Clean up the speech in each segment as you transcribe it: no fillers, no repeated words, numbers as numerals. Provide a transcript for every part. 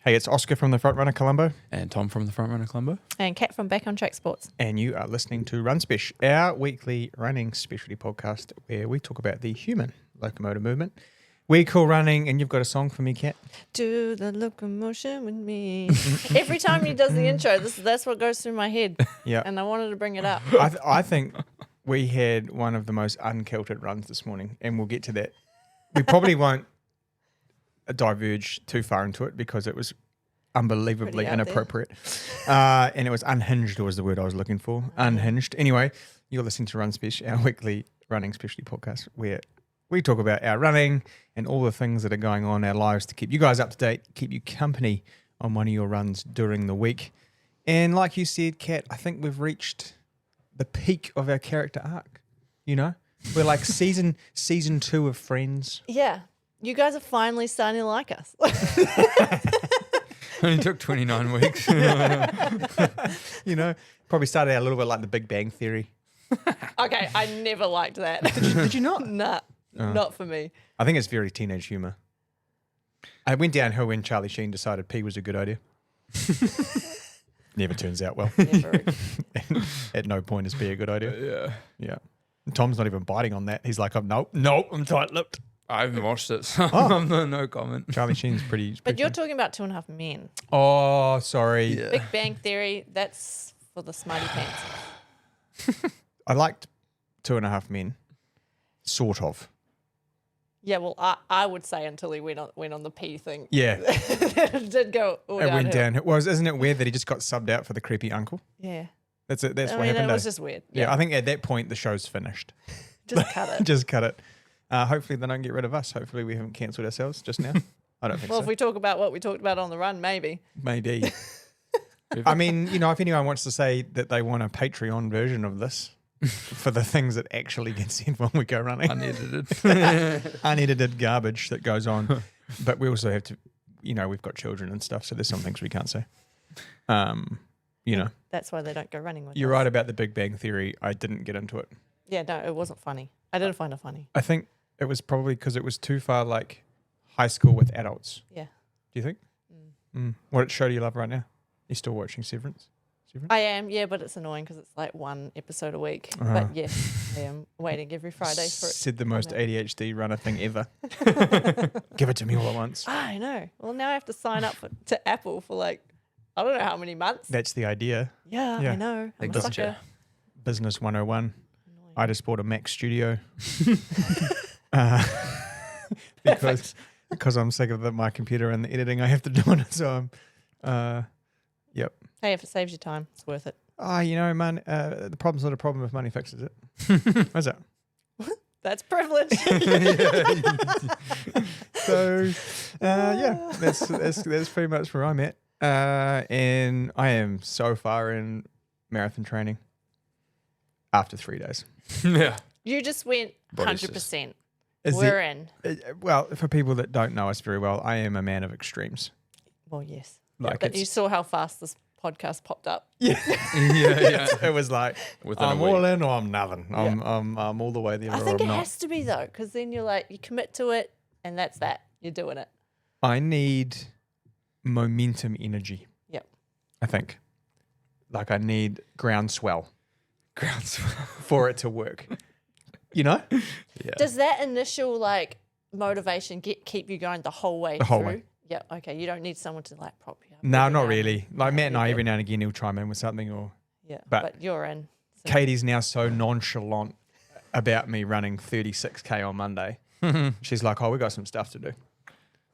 Hey, it's Oscar from the Frontrunner Colombo. And Tom from the Frontrunner Colombo. And Kat from Back on Track Sports. And you are listening to Run Spesh, our weekly running specialty podcast where we talk about the human locomotive movement. We call running, and you've got a song for me, Kat? Do the locomotion with me. Every time he does the intro, that's what goes through my head. Yeah. And I wanted to bring it up. I think we had one of the most unkilted runs this morning, and we'll get to that. We probably won't diverge too far into it because it was unbelievably inappropriate. And it was unhinged was the word I was looking for. Unhinged. Anyway, you're listening to Run Spesh, our weekly running specialty podcast where we talk about our running and all the things that are going on in our lives to keep you guys up to date, keep you company on one of your runs during the week. And like you said, Kat, I think we've reached the peak of our character arc. You know, we're like season 2 of Friends. Yeah. You guys are finally starting to like us. Only took 29 weeks. You know, probably started out a little bit like the Big Bang Theory. Okay, I never liked that. Did you not? Nah, not for me. I think it's very teenage humor. I went downhill when Charlie Sheen decided pee was a good idea. Never turns out well. Never. At no point is pee a good idea. Yeah. Yeah. Tom's not even biting on that. He's like, nope, I'm tight-lipped. I haven't watched it, so I'm no comment. Charlie Sheen's pretty But you're fun. talking about 2.5 Men. Oh, sorry. Yeah. Big Bang Theory, that's for the smarty pants. I liked 2.5 Men. Sort of. Yeah, well, I would say until he went on the pee thing. Yeah. It did go all It went downhill. down. Well, isn't it weird that he just got subbed out for the creepy uncle? Yeah. That's it. That's I what mean, happened. it was eh? just weird. Yeah, I think at that point the show's finished. Just cut it. Just cut it. Hopefully they don't get rid of us. Hopefully we haven't cancelled ourselves just now. I don't think Well, so. if we talk about what we talked about on the run, maybe. Maybe. I mean, you know, if anyone wants to say that they want a Patreon version of this for the things that actually get said when we go running. Unedited. Unedited garbage that goes on. But we also have to, you know, we've got children and stuff, so there's some things we can't say. You know. That's why they don't go running with You're us. right about the Big Bang Theory. I didn't get into it. Yeah, no, it wasn't funny. I didn't find it funny. I think it was probably because it was too far like high school with adults. Yeah. Do you think? What show do you love right now? You still watching Severance? I am, yeah, but it's annoying because it's like one episode a week. But yes, I am waiting every Friday for it. Said the most ADHD runner thing ever. Give it to me all at once. I know. Well, now I have to sign up to Apple for like, I don't know how many months. That's the idea. Yeah, Yeah. I know. I'm a Gotcha. sucker. Business 101. Annoying. I just bought a Mac Studio because I'm sick of my computer and the editing I have to do on it. So yep. Hey, if it saves you time, it's worth it. You know, man, the problem's not a problem if money fixes it. What's that? That's privilege. So, yeah, that's pretty much where I'm at. And I am so far in marathon training after 3 days. Yeah. You just went Body 100%. Is We're it- in. Well, for people that don't know us very well, I am a man of extremes. Well, yes. Like But you saw how fast this podcast popped up. yeah, Yeah. it was like Within a I'm week. all in or I'm nothing. I'm all the way there I or think I'm it not. has to be though, because then you're like, you commit to it and that's that. You're doing it. I need momentum energy. Yep. I think. Like I need groundswell Groundswell. for it to work. You know? Yeah. Does that initial like motivation keep you going the whole way The whole through? way. Yeah. Okay. You don't need someone to like prop you up. No, every not now really. Like Matt and I, you're every good. now and again, he'll chime in with something. Or Yeah. but- But you're in. So Katie's now so nonchalant about me running 36K on Monday. She's like, "Oh, we got some stuff to do."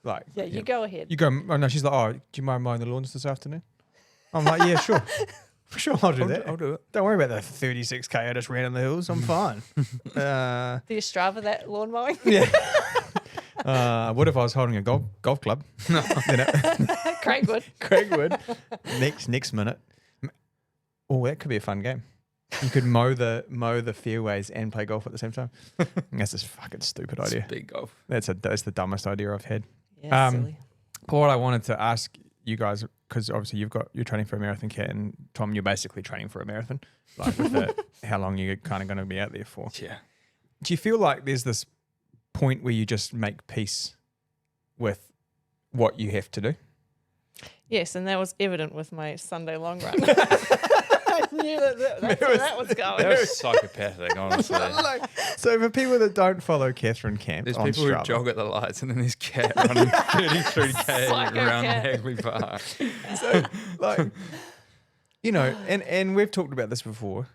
Like, yeah, you go ahead. You go. Oh no, she's like, "Oh, do you mind mowing the lawns this afternoon?" I'm like, "Yeah, sure, sure, I'll do that. I'll do it. Don't worry about the 36K I just ran in the hills. I'm fine." Do you Strava that lawn mowing? Yeah. What if I was holding a golf club? You know? Craigwood. Craigwood. Next minute. Oh, that could be a fun game. You could mow the fairways and play golf at the same time. That's a fucking stupid idea. Big golf. That's the dumbest idea I've had. Yeah, silly. But what I wanted to ask you guys, because obviously you're training for a marathon, Kat, and Tom, you're basically training for a marathon. Like with how long you're kind of going to be out there for. Yeah. Do you feel like there's this point where you just make peace with what you have to do? Yes, and that was evident with my Sunday long run. I knew that's where that was going. That was psychopathic, honestly. So for people that don't follow Catherine Camp There's on people Strava, who jog at the lights, and then there's cat running 33k Psycho around cat. Hagley Park. so like, you know, and we've talked about this before.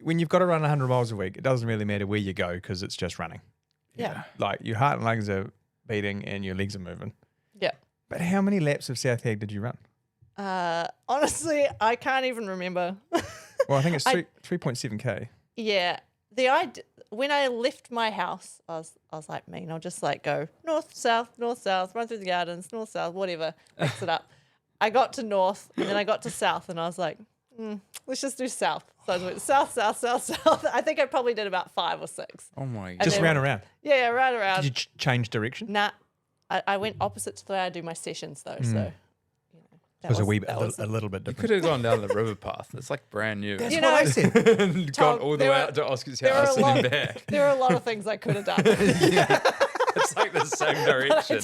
When you've got to run 100 miles a week, it doesn't really matter where you go because it's just running. Yeah. Like your heart and lungs are beating and your legs are moving. Yeah. But how many laps of South Hag did you run? Honestly, I can't even remember. Well, I think it's 3.7k. Yeah. When I left my house, I was like, mean, I'll just like go north, south, run through the gardens, north, south, whatever, mix it up. I got to north and then I got to south and I was like, let's just do south. So I went south, south, south, south. I think I probably did about 5 or 6. Oh my god! And Just then- ran around. Yeah, right around. Did you change direction? Nah, I went opposite to the way I do my sessions though. So, you know, It was a wee bit, that was- a little bit You different. could have gone down the river path. It's like brand new. That's You what know- I said. And gone Tom, all the there way are- out to Oscar's there are house a and lot- then back. There are a lot of things I could have done. It's like the same direction.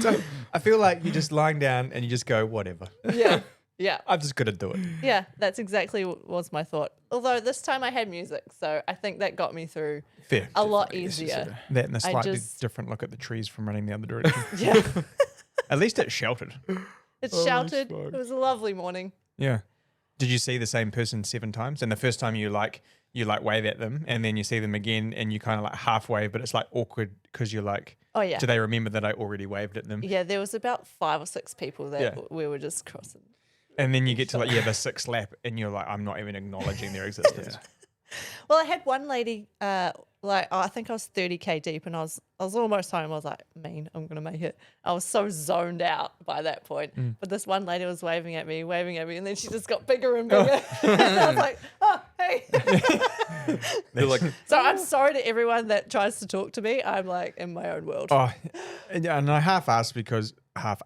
So I feel like you're just lying down and you just go, whatever. Yeah. Yeah. I'm just going to do it. Yeah. That's exactly what was my thought. Although this time I had music. So I think that got me through Fair. a lot easier. That and a I slightly just- different look at the trees from running the other direction. Yeah. At least it's sheltered. It's Holy sheltered. smoke. It was a lovely morning. Yeah. Did you see the same person 7 times? And the first time you wave at them and then you see them again and you kind of like half wave, but it's like awkward because you're like, Oh, yeah. do they remember that I already waved at them? Yeah. There was about 5 or 6 people that Yeah. we were just crossing. And then you get to like, the 6th lap and you're like, I'm not even acknowledging their existence. Well, I had one lady, I think I was 30k deep, and I was almost home. I was like, mean, I'm gonna make it. I was so zoned out by that point. But this one lady was waving at me, and then she just got bigger and bigger. And I was like, oh, hey. They're like, So I'm sorry to everyone that tries to talk to me. I'm like in my own world. Oh, and I half-asked because I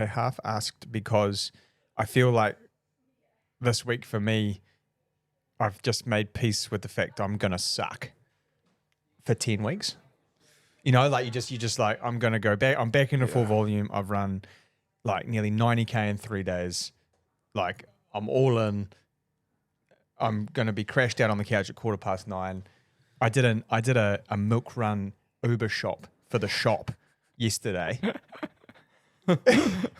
half-asked because I feel like this week for me, I've just made peace with the fact I'm gonna suck for 10 weeks. You know, like you just like, I'm gonna go back. I'm back into full volume. I've run like nearly 90k in 3 days. Like I'm all in. I'm gonna be crashed out on the couch at 9:15. I did a milk run Uber shop for the shop yesterday.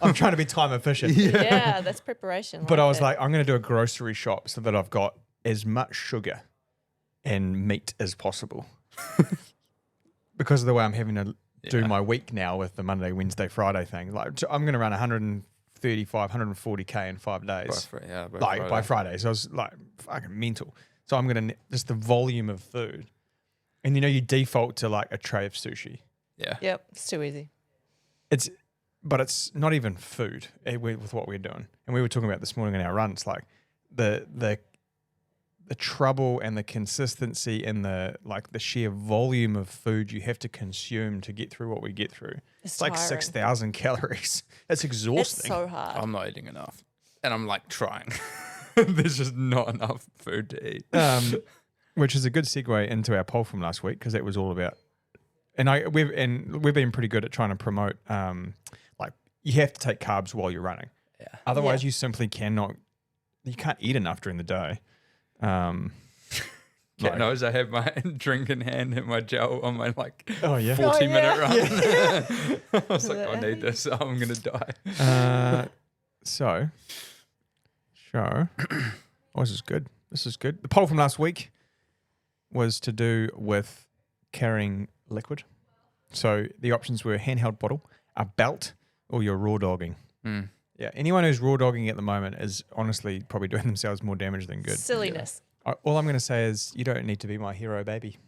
I'm trying to be time efficient. Yeah, that's preparation. But I was that. like, I'm going to do a grocery shop so that I've got as much sugar and meat as possible. Because of the way I'm having to do my week now with the Monday, Wednesday, Friday thing. Like, so I'm going to run 135, 140k in 5 days. By Friday. So I was like fucking mental. So I'm going to just the volume of food. And you know, you default to like a tray of sushi. Yeah. Yep, it's too easy. But it's not even food with what we're doing. And we were talking about this morning in our runs, like the trouble and the consistency and the sheer volume of food you have to consume to get through what we get through. It's like tiring. 6,000 calories. It's It's exhausting. so hard. I'm not eating enough. And I'm like trying. There's just not enough food to eat. Which is a good segue into our poll from last week because that was all about. We've been pretty good at trying to promote. Like you have to take carbs while you're running. Yeah. Otherwise, Yeah. you simply cannot. You can't eat enough during the day. Cat knows I have my drink in hand and my gel on my 40 minute run. I was like, I need this. I'm going to die. So, oh, this is good. This is good. The poll from last week was to do with carrying liquid. So the options were handheld bottle, a belt, or you're raw dogging. Mm. Yeah, anyone who's raw dogging at the moment is honestly probably doing themselves more damage than good. Silliness. All I'm going to say is you don't need to be my hero, baby.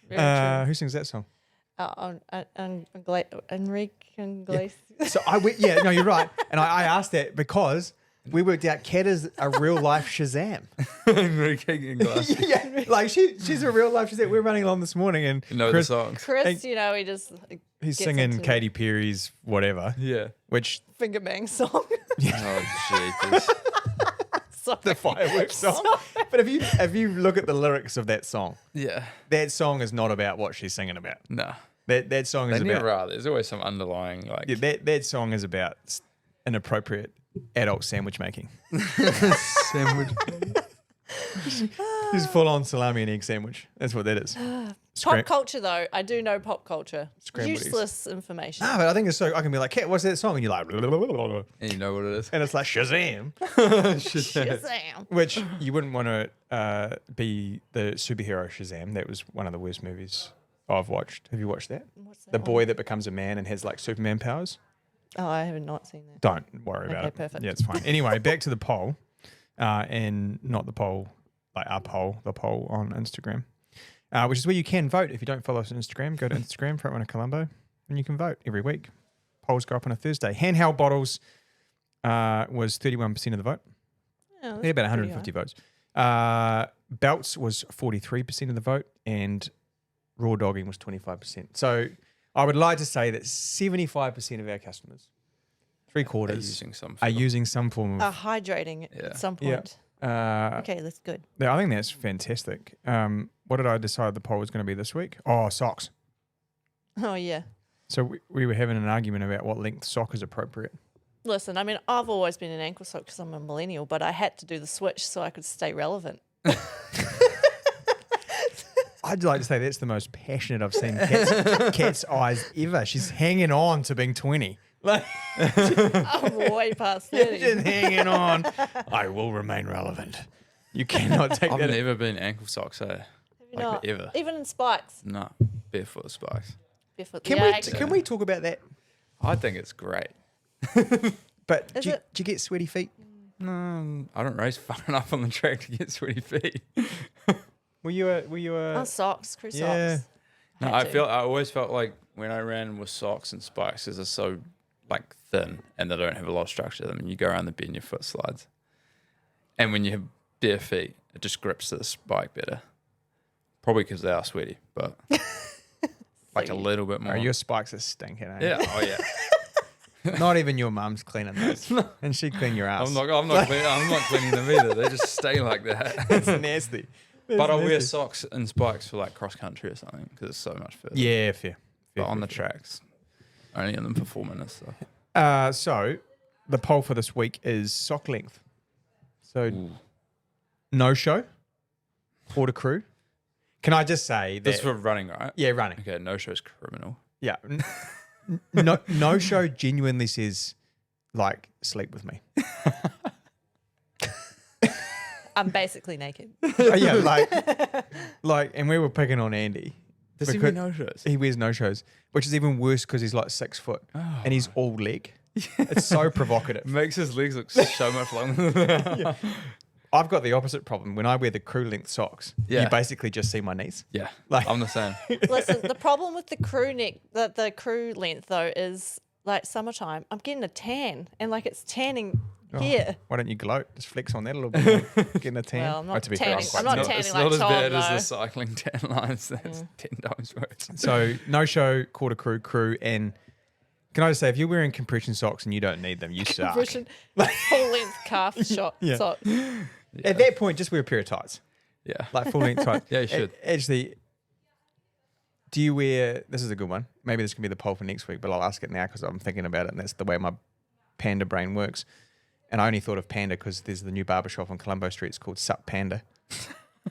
Very Who sings that song? true. Enrique Iglesias. So you're right. And I asked that because we worked out Kat is a real life Shazam. Yeah, like she's a real life Shazam. We're running along this morning and You know Chris, the songs. Chris, he just he's gets singing into Katy Perry's whatever, Yeah. which finger bang song. Oh, Jesus. Sorry. the fireworks song. But if you look at the lyrics of that song Yeah. is not about what she's singing about. No. That song They is never about. are. There's always some underlying like. Yeah, that song is about inappropriate adult sandwich making. Sandwich. Just full on salami and egg sandwich. That's what that is. Pop culture, though. I do know pop culture. Scrambled eggs. Useless information. No, but I think it's so. I can be like, Kat, what's that song? And you're like, blah, blah, blah, blah, blah. And you know what it is. And it's like Shazam, Shazam. which you wouldn't want to be the superhero Shazam. That was one of the worst movies I've watched. Have you watched that? What's that The one? boy that becomes a man and has like Superman powers. Oh, I have not seen that. Don't worry about Okay, it. perfect. Yeah, it's fine. Anyway, back to the poll, and not the poll, like our poll, the poll on Instagram, which is where you can vote. If you don't follow us on Instagram, go to Instagram, Frontrunner Colombo, and you can vote every week. Polls go up on a Thursday. Handheld bottles was 31% of the vote. Oh, Yeah, about that's 150 pretty votes. Belts was 43% of the vote, and raw dogging was 25%. So I would like to say that 75% of our customers, three quarters, are using some form of. high. Hydrating at some point. Okay, that's good. Yeah, I think that's fantastic. What did I decide the poll was going to be this week? Oh, socks. Oh, yeah. So we were having an argument about what length sock is appropriate. Listen, I mean, I've always been an ankle sock because I'm a millennial, but I had to do the switch so I could stay relevant. I'd like to say that's the most passionate I've seen Kat's eyes ever. She's hanging on to being 20. Like, I'm way past 30. just hanging on. I will remain relevant. You cannot take I've that. never been ankle socks, so Have you like not? ever. Even in spikes. No, barefoot spikes. Barefoot. Can we talk about that? I think it's great. But Is do it? you get sweaty feet? No, I don't race far enough on the track to get sweaty feet. Were you a Oh, socks, crew Yeah. socks. No, Had to. I always felt like when I ran with socks and spikes, because they're so like thin and they don't have a lot of structure to them, and you go around the bend, your foot slides. And when you have bare feet, it just grips the spike better. Probably because they are sweaty, but like a little bit more. Oh, your spikes are stinking, eh? Yeah. Oh yeah. Not even your mum's cleaning those. And she'd clean your ass. I'm not cleaning them either. They just stay like that. It's nasty. But I wear socks and spikes for like cross country or something because it's so much further. Yeah, fair. But on the tracks, only in them for 4 minutes. So. So the poll for this week is sock length. So no show, quarter crew. Can I just say that? This is for running, right? Yeah, running. Okay, no show's criminal. Yeah. No show genuinely says, like, sleep with me. I'm basically naked. Yeah, like, and we were picking on Andy. Does he wear no shows? He wears no shows, which is even worse because he's like 6 foot and he's all leg. It's so provocative. Makes his legs look so much longer. I've got the opposite problem. When I wear the crew length socks, you Yeah. basically just see my knees. Yeah, Like- I'm the same. Listen, the problem with the crew neck, the crew length though, is like summertime. I'm getting a tan, and like it's tanning here. Why don't you gloat? Just flex on that a little bit. Getting a tan. Well, I'm not to be fair, tanning. quite I'm not tan. tanning It's like not as Tom, bad as though. the cycling tan lines. That's 10 times worse. So no show, quarter crew, and can I just say, if you're wearing compression socks and you don't need them, you suck. Compression, full length calf shot Yeah. sock. At that point, just wear a pair of tights, Yeah. like full length tights. Yeah, you should. Actually, do you wear? This is a good one. Maybe this can be the poll for next week, but I'll ask it now because I'm thinking about it, and that's the way my panda brain works. And I only thought of panda because there's the new barbershop on Colombo Street. It's called Sup Panda,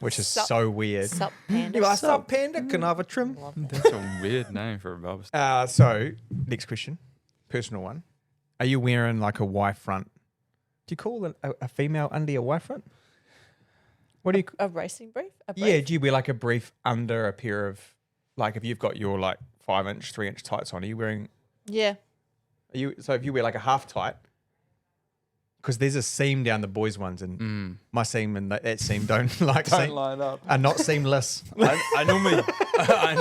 which is Sup- so weird. Sup panda. You like Sup Panda? Can I have a trim? Love that. That's a weird name for a barber. So next question, personal one. Are you wearing like a Y front? Do you call a female under a Y front? What do you? A racing brief? A brief? Yeah, do you wear like a brief under a pair of, like if you've got your like 5-inch, 3-inch tights on, are you wearing, Yeah. so if you wear like a half tight, because there's a seam down the boys' ones and my seam and that seam don't like Don't seam, line up. are not seamless. I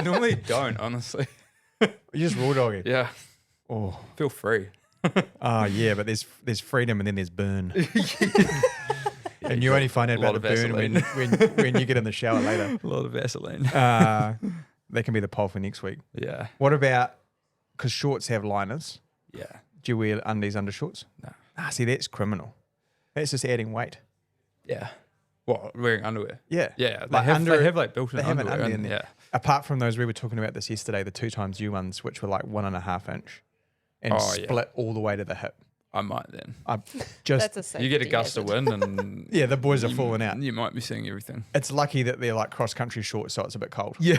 normally don't, honestly. You just raw dog it. Yeah. Oh, Feel free. yeah, but there's freedom and then there's burn. And you only find out A lot about the of burn Vaseline. when you get in the shower later. A lot of Vaseline. That can be the poll for next week. Yeah. What about, because shorts have liners, Yeah. do you wear undies under shorts? No. See, that's criminal. That's just adding weight. Yeah. What, wearing underwear? Yeah. Yeah, Like they have like built-in they have an underwear. undie in there. Yeah. Apart from those, we were talking about this yesterday, the 2XU ones, which were like 1.5 inch and Oh, yeah. split all the way to the hip. I might then. I just That's a safety You get a gust of hazard. wind and yeah, the boys are you- falling out. You might be seeing everything. It's lucky that they're like cross country shorts, so it's a bit cold. Yeah.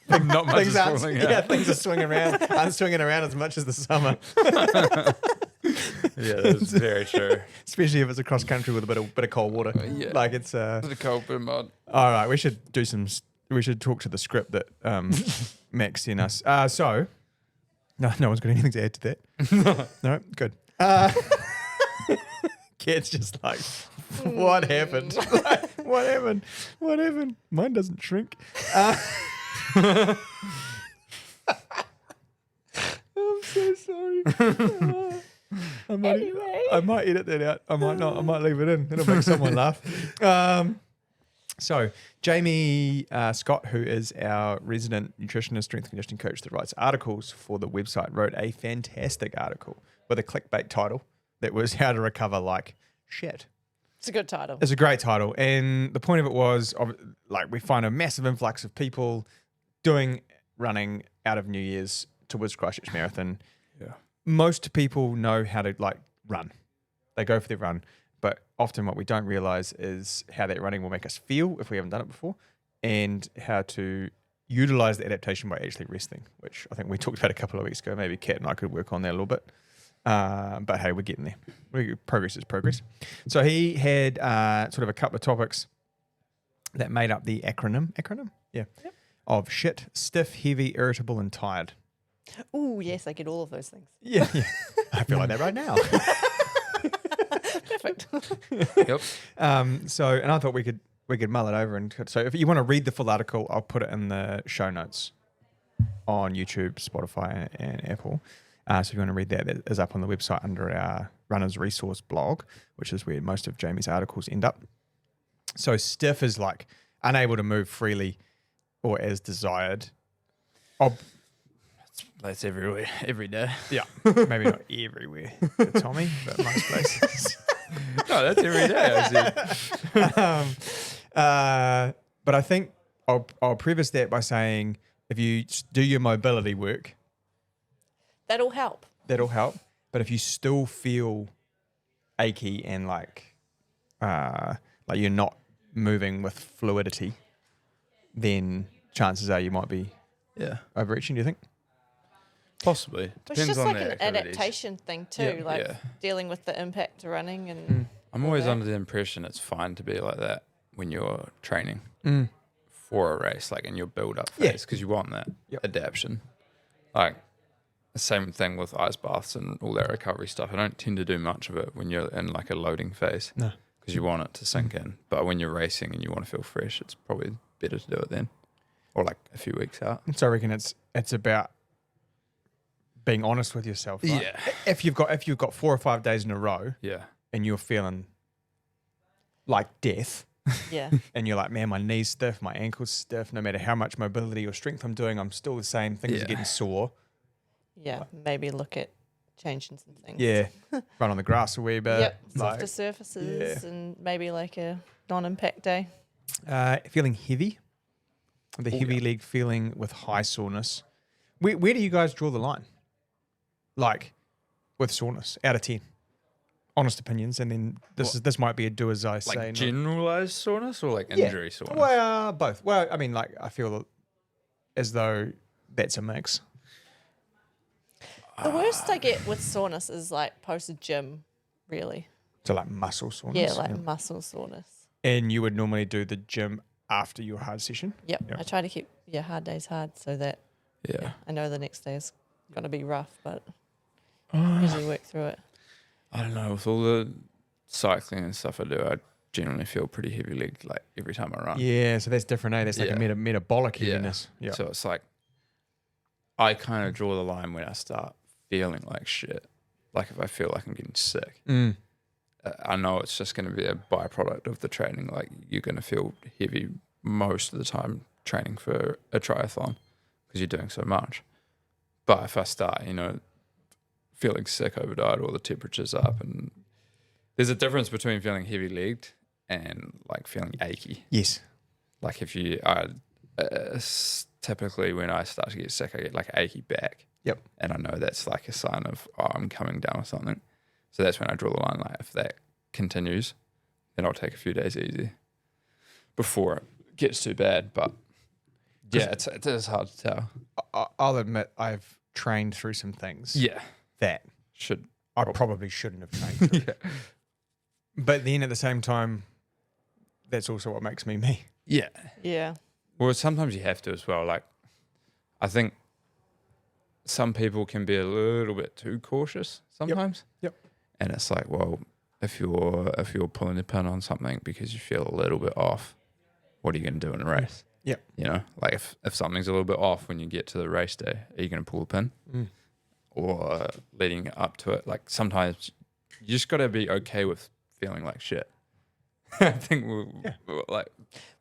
Not much is aren't- falling yeah, out. things are swinging around, aren't swinging around as much as the summer, Yeah, that's very true. especially if it's a cross country with a bit of cold water. Yeah. Like it's Bit of cold, bit of mud. all right. We should do some. We should talk to the script that Max sent us. So no one's got anything to add to that. No, good. Kate's just like, what happened? Like, what happened? What happened? Mine doesn't shrink. I'm so sorry. Anyway. I might edit that out. I might not. I might leave it in. It'll make someone laugh. So Jamie Scott, who is our resident nutritionist, strength conditioning coach that writes articles for the website, wrote a fantastic article with a clickbait title that was "How to Recover Like Shit." It's a good title. It's a great title, and the point of it was, like, we find a massive influx of people doing running out of New Year's towards Christchurch Marathon. Yeah. Most people know how to like run; they go for their run. But often what we don't realize is how that running will make us feel if we haven't done it before, and how to utilize the adaptation by actually resting, which I think we talked about a couple of weeks ago. Maybe Kat and I could work on that a little bit. But hey, we're getting there. Progress is progress. So he had sort of a couple of topics that made up the acronym. Yeah. Yep. Of shit, stiff, heavy, irritable, and tired. Ooh, yes, I get all of those things. Yeah. I feel like that right now. Perfect. Yep. So, and I thought we could mull it over, and so if you want to read the full article, I'll put it in the show notes on YouTube, Spotify, and Apple. So if you want to read that, that is up on the website under our Runners Resource blog, which is where most of Jamie's articles end up. So stiff is like unable to move freely or as desired. That's everywhere, every day. Yeah, maybe not everywhere, Tommy, but most places. No, that's every day. I see. But I think I'll preface that by saying if you do your mobility work, That'll help. that'll help. But if you still feel achy and like you're not moving with fluidity, then chances are you might be Yeah. overreaching. Do you think? Possibly. It's Depends just on like the an activities. adaptation thing too, Yeah. like Yeah. dealing with the impact of running and I'm always Okay. under the impression it's fine to be like that when you're training Mm. for a race, like in your build-up Yeah. phase, because you want that Yep. adaptation. Like the same thing with ice baths and all that recovery stuff. I don't tend to do much of it when you're in like a loading phase, No. because you want it to sink in. But when you're racing and you want to feel fresh, it's probably better to do it then, or like a few weeks out. So I reckon it's about being honest with yourself. Right? Yeah. If you've got 4 or 5 days in a row Yeah. and you're feeling like death, yeah. and you're like, man, my knee's stiff, my ankle's stiff, no matter how much mobility or strength I'm doing, I'm still the same. Things Yeah. are getting sore. Yeah. Maybe look at changing some things. Yeah. Run on the grass a wee bit. Yep. Like, Softer surfaces and maybe like a non-impact day. feeling heavy. The heavy leg feeling with high soreness. Where do you guys draw the line? Like with soreness out of 10. Honest opinions, and then this might be a do as I say. Like not- generalized soreness or like Yeah. injury soreness? Well, both. Well, I mean, like I feel as though that's a mix. The worst I get with soreness is like post-gym, really. So like muscle soreness. Yeah, like muscle soreness. And you would normally do the gym after your hard session. Yep. Yep. I try to keep hard days hard so that Yeah. I know the next day is going to be rough, but I usually work through it. I don't know. With all the cycling and stuff I do, I generally feel pretty heavy legged like every time I run. Yeah, so that's different, eh? That's like a Yeah. metabolic Yeah. heaviness. Yeah. So it's like I kind of draw the line when I start feeling like shit. Like if I feel like I'm getting sick, Mm. I know it's just going to be a byproduct of the training. Like you're going to feel heavy most of the time training for a triathlon because you're doing so much. But if I start, feeling sick over diet or the temperature's up, and there's a difference between feeling heavy legged and like feeling achy. Yes. Like if you typically when I start to get sick, I get like achy back. Yep. And I know that's like a sign of I'm coming down with something. So that's when I draw the line. Like if that continues, then I'll take a few days easy before it gets too bad. But yeah, it is hard to tell. I'll admit I've trained through some things. Yeah, That I probably shouldn't have trained through. yeah. But then at the same time, that's also what makes me me. Yeah. Yeah. Well, sometimes you have to as well. Like, I think some people can be a little bit too cautious sometimes. Yep. And it's like, well, if you're pulling the pin on something because you feel a little bit off, what are you going to do in a race? Yep. You know, like if something's a little bit off when you get to the race day, are you going to pull the pin? Or leading up to it? Like sometimes you just got to be okay with feeling like shit. I think we're like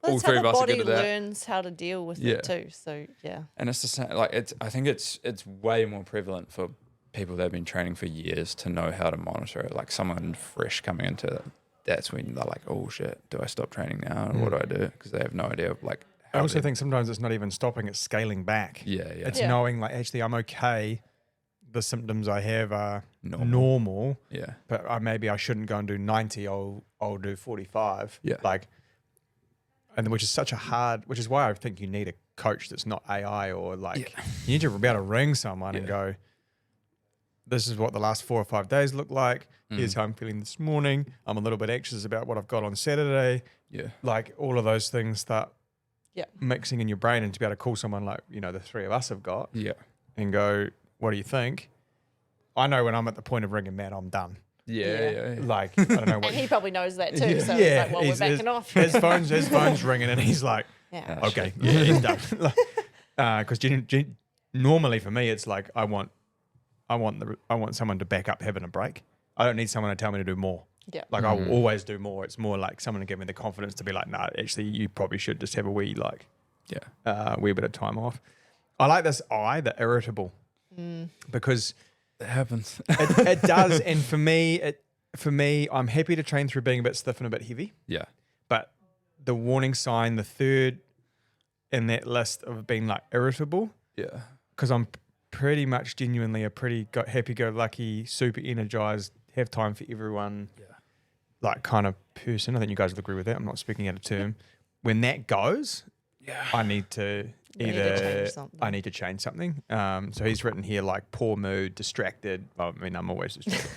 all That's three how of the us are body good at that. learns how to deal with it too. So yeah. And it's the same. Like I think it's way more prevalent for people that have been training for years to know how to monitor it. Like someone fresh coming into it, that's when they're like, oh shit, do I stop training now? Or what do I do? Because they have no idea of like. I also think sometimes it's not even stopping; it's scaling back. Yeah. It's knowing like actually I'm okay. The symptoms I have are normal. Yeah. But maybe I shouldn't go and do 90. I'll do 45. Yeah. Like, and which is why I think you need a coach that's not AI or like you need to be able to ring someone and go, this is what the last 4 or 5 days look like. Here's how I'm feeling this morning. I'm a little bit anxious about what I've got on Saturday. Yeah. Like all of those things start mixing in your brain, and to be able to call someone like, the three of us have got and go, what do you think? I know when I'm at the point of ringing Matt, I'm done. Yeah. Like, I don't know what. And he probably knows that too. So Yeah, it's like, well, we're backing off. His phone's ringing, and he's like, okay, he's done. Because normally for me, it's like I want someone to back up having a break. I don't need someone to tell me to do more. Yeah. Like I will always do more. It's more like someone to give me the confidence to be like, nah, actually, you probably should just have a wee wee bit of time off. I like this the irritable, because It happens. it does. And for me, I'm happy to train through being a bit stiff and a bit heavy. Yeah. But the warning sign, the third in that list of being like irritable, Yeah. because I'm pretty much genuinely a pretty happy-go-lucky, super energized, have time for everyone, like kind of person. I think you guys would agree with that. I'm not speaking out of term. When that goes, I need to I need to change something. So he's written here like poor mood, distracted. I mean, I'm always distracted.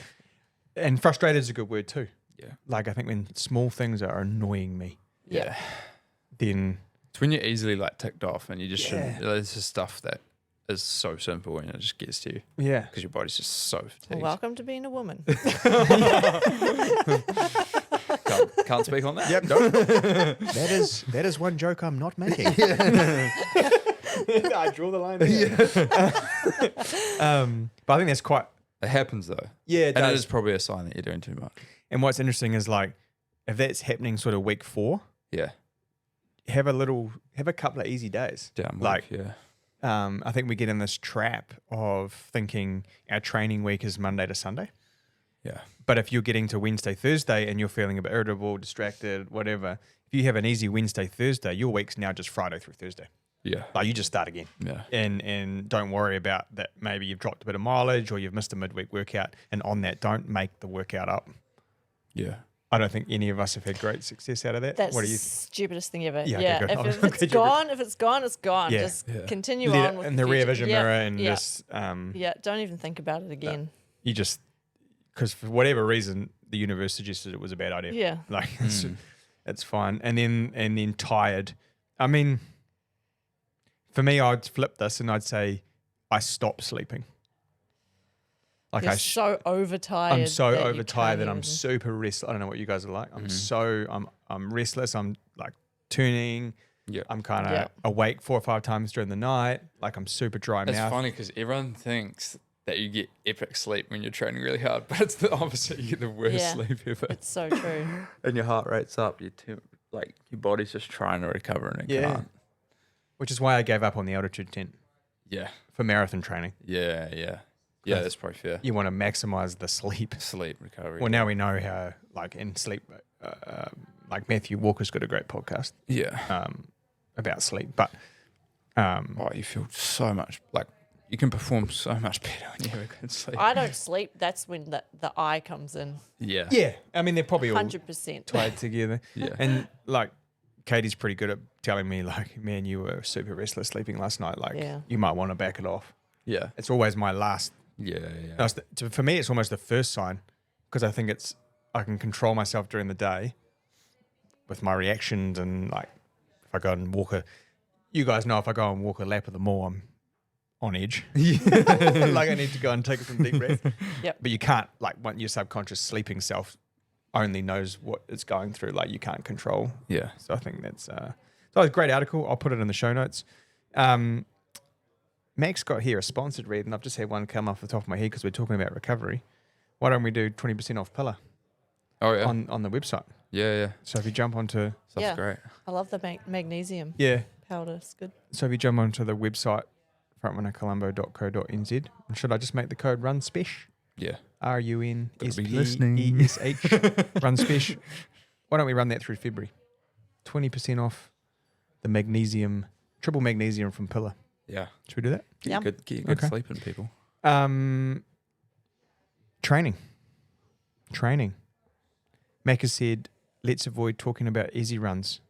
And frustrated is a good word too. Yeah. Like I think when small things are annoying me, Yeah. then It's when you're easily like ticked off and you just shouldn't. There's just stuff that is so simple and it just gets to you. Yeah. Because your body's just so fatigued. Well, welcome to being a woman. Can't speak on that. Yep, no. that is one joke I'm not making. I draw the line there. But I think that's quite. It happens though. Yeah, it and does. it is probably a sign that you're doing too much. And what's interesting is like, if that's happening sort of week 4, have a couple of easy days. Down like, week, I think we get in this trap of thinking our training week is Monday to Sunday. Yeah. But if you're getting to Wednesday, Thursday, and you're feeling a bit irritable, distracted, whatever, if you have an easy Wednesday, Thursday, your week's now just Friday through Thursday. Yeah. Like you just start again. Yeah. And don't worry about that. Maybe you've dropped a bit of mileage or you've missed a midweek workout. And on that, don't make the workout up. Yeah. I don't think any of us have had great success out of that. That's what do the you stupidest thing ever. Yeah, okay, good. If it's gone, it's gone. Yeah. Just continue Let on it with in the rear future. vision mirror and just don't even think about it again. you just, because for whatever reason the universe suggested it was a bad idea. Yeah. Like it's fine. And then tired. I mean, for me, I'd flip this and I'd say I stop sleeping. Like You're so overtired. I'm so that you overtired that can't I'm even- super restless. I don't know what you guys are like. I'm restless. I'm like turning. Yeah. I'm kind of awake 4 or 5 times during the night. Like I'm super dry It's mouth. funny because everyone thinks that you get epic sleep when you're training really hard, but it's the opposite. You get the worst sleep ever. It's so true. And your heart rate's up. Your body's just trying to recover and it can't. Which is why I gave up on the altitude tent Yeah. for marathon training. Yeah, that's probably fair. You want to maximize the sleep. Sleep recovery. Well, now we know how, like in sleep, like Matthew Walker's got a great podcast Yeah. about sleep, but Oh, you feel so much like you can perform so much better when you have a good sleep. I don't sleep. That's when the eye comes in. Yeah. yeah, I mean they're probably all 100%. tied together. Yeah. And like Katie's pretty good at telling me like, man, you were super restless sleeping last night. Like Yeah. you might want to back it off. Yeah. It's always my last. Yeah. For me, it's almost the first sign because I think I can control myself during the day with my reactions and like if I go and walk you guys know if I go and walk a lap of the mall, I'm on edge. Like I need to go and take some deep breaths. Yep. But you can't, like, when your subconscious sleeping self only knows what it's going through, like you can't control. Yeah. So I think that's so a great article. I'll put it in the show notes. Max got here a sponsored read, and I've just had one come off the top of my head because we're talking about recovery. Why don't we do 20% off Pillar Oh yeah. on the website? Yeah. So if you jump onto Stuff's Yeah. great. I love the magnesium powder. It's good. So if you jump onto the website frontrunnercolombo.co.nz, and should I just make the code run spesh? Yeah. RUNSPESH run spesh. Why don't we run that through February? 20% off the magnesium, triple magnesium from Pillar. Yeah. Should we do that? Yum. Get you good Okay. sleeping, people. Training. Mac has said, let's avoid talking about easy runs.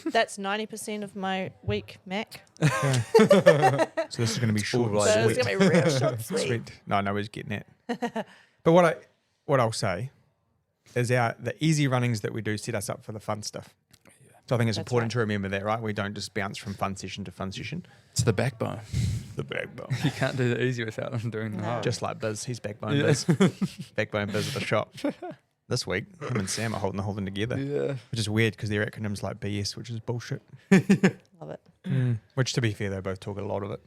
That's 90% of my week, Mac. Okay. So this is going to be short and all So right. it's sweet. going to be real short, sweet. Sweet. No, nobody's getting it. But what I'll say is the easy runnings that we do set us up for the fun stuff. So I think it's That's important right. to remember that, right? We don't just bounce from fun session to fun session. It's the backbone. The backbone. You can't do the easy without them doing the No. hard. Just like Biz, he's backbone Yeah. Biz. Backbone Biz at the shop. This week, him and Sam are holding the whole thing together, Yeah. which is weird because their acronym's like BS, which is bullshit. Love it. Which, to be fair, they both talk a lot of it,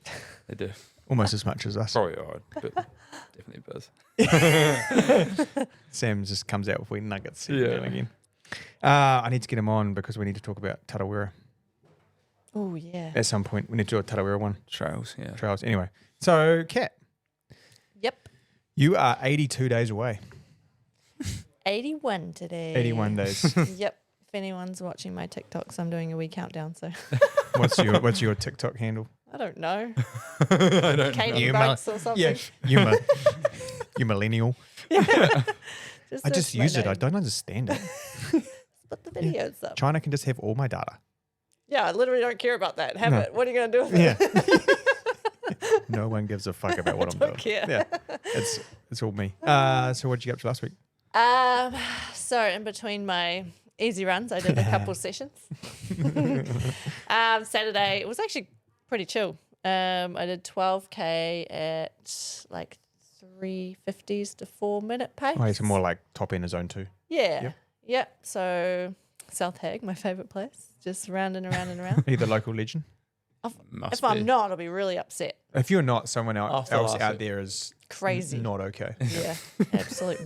They do. almost as much as us. Probably odd, but definitely buzz. Sam just comes out with wee nuggets Yeah. again. I need to get him on because we need to talk about Tarawera Oh, yeah. at some point. We need to do a Tarawera one. Trails, yeah. Trails. Anyway, so Kat, Yep. you are 82 days away. 81 today. 81 days. Yep. If anyone's watching my TikToks, I'm doing a wee countdown. So What's your TikTok handle? I don't know. I don't Katie You Boats or something. Yeah, you millennial. I just use it. I don't understand it. Put the videos up. China can just have all my data. Yeah, I literally don't care about that. Have No. it. What are you going to do with Yeah. it? No one gives a fuck about what I'm doing. Don't care. Yeah, it's all me. So what did you get up to last week? So in between my easy runs, I did a couple sessions. Saturday, it was actually pretty chill. I did 12K at like 350s to 4-minute pace. Oh, it's more like top end of zone 2. Yeah. Yep. Yep. So South Hague, my favourite place. Just round and around and around. Are you the local legend? Must If be. I'm not, I'll be really upset. If you're not, someone else After last out week. there is Crazy. not okay. Yeah. Absolute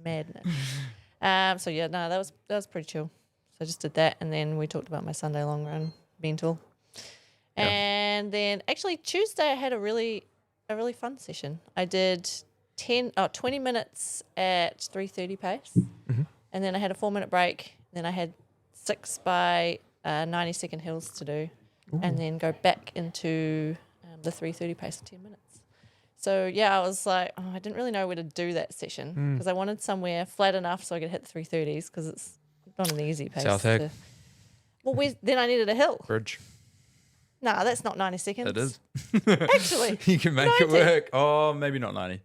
madness. So yeah, no, that was pretty chill. So I just did that, and then we talked about my Sunday long run mental. Yeah. And then actually Tuesday I had a really fun session. I did 20 minutes at 3:30 pace, and then I had a 4-minute break. Then I had 6 by 90-second hills to do, and then go back into the 3:30 pace in 10 minutes. So yeah, I was like, I didn't really know where to do that session because I wanted somewhere flat enough so I could hit the 3:30s because it's not an easy pace. South Hague. Well, then I needed a hill. Bridge. No, that's not 90 seconds. It is. Actually. You can make 90. it work. Oh, maybe not 90.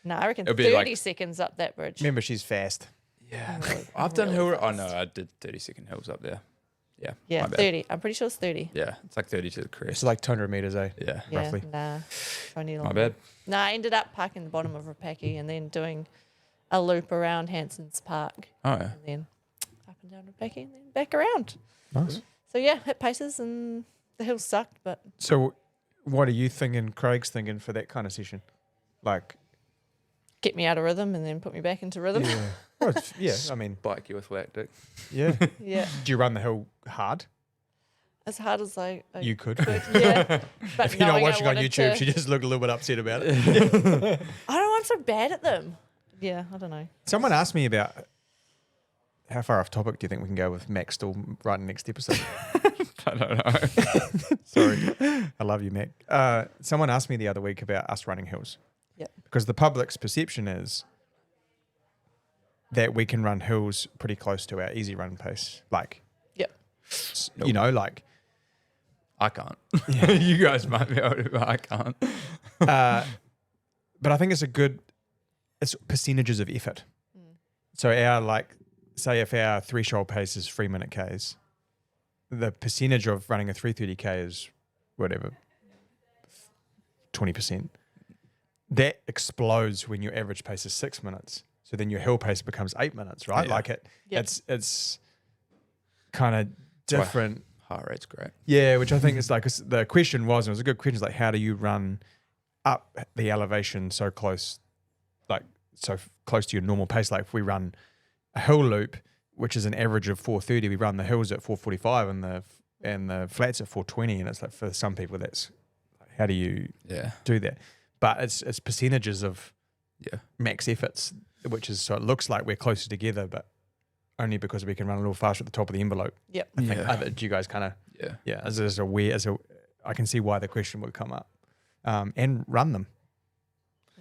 No, I reckon It'll 30 be like- seconds up that bridge. Remember, she's fast. Yeah. Really- I've done really hill. Oh, fast. no, I did 30-second hills up there. Yeah. Yeah, my bad. 30. I'm pretty sure it's 30. Yeah. It's like 30 to the It's crest. like 200 meters, eh? Yeah. Yeah, Roughly. nah. I need My longer. bad. No, I ended up parking the bottom of Rapaki and then doing a loop around Hanson's Park Oh, yeah. and then up and down Rapaki and then back around. Nice. So yeah, hit paces and the hills sucked, but So, what are you thinking? Craig's thinking for that kind of session, like get me out of rhythm and then put me back into rhythm. yeah, well, yeah. I mean, Bike you with lactic. yeah. Yeah, Do you run the hill hard? as hard as I You could. could. Yeah, but If you're not knowing I watching on wanted YouTube, to- she just looked a little bit upset about it. I don't know. I'm so bad at them. Yeah, I don't know. Someone asked me about How far off topic do you think we can go with Mac still writing next episode? I don't know. Sorry. I love you, Mac. Someone asked me the other week about us running hills. Yep. Because the public's perception is that we can run hills pretty close to our easy run pace. Like, Yep. you know, like, I can't. You guys might be able to, but I can't. but I think it's percentages of effort. So say if our threshold pace is 3 minute Ks, the percentage of running a 3:30K is whatever, 20%. That explodes when your average pace is 6 minutes. So then your hill pace becomes 8 minutes, right? Yeah. Like Yep. it's kind of different. Heart rate's great. Yeah, which I think is like, 'cause the question was, and it was a good question, is like, how do you run up the elevation so close to your normal pace? Like if we run a hill loop, which is an average of 4:30, we run the hills at 4:45 and the flats at 4:20, and it's like for some people that's how do you do that? But it's percentages of max efforts, which is so it looks like we're closer together, but only because we can run a little faster at the top of the envelope. Yep. I think do you guys kind of I can see why the question would come up. And run them.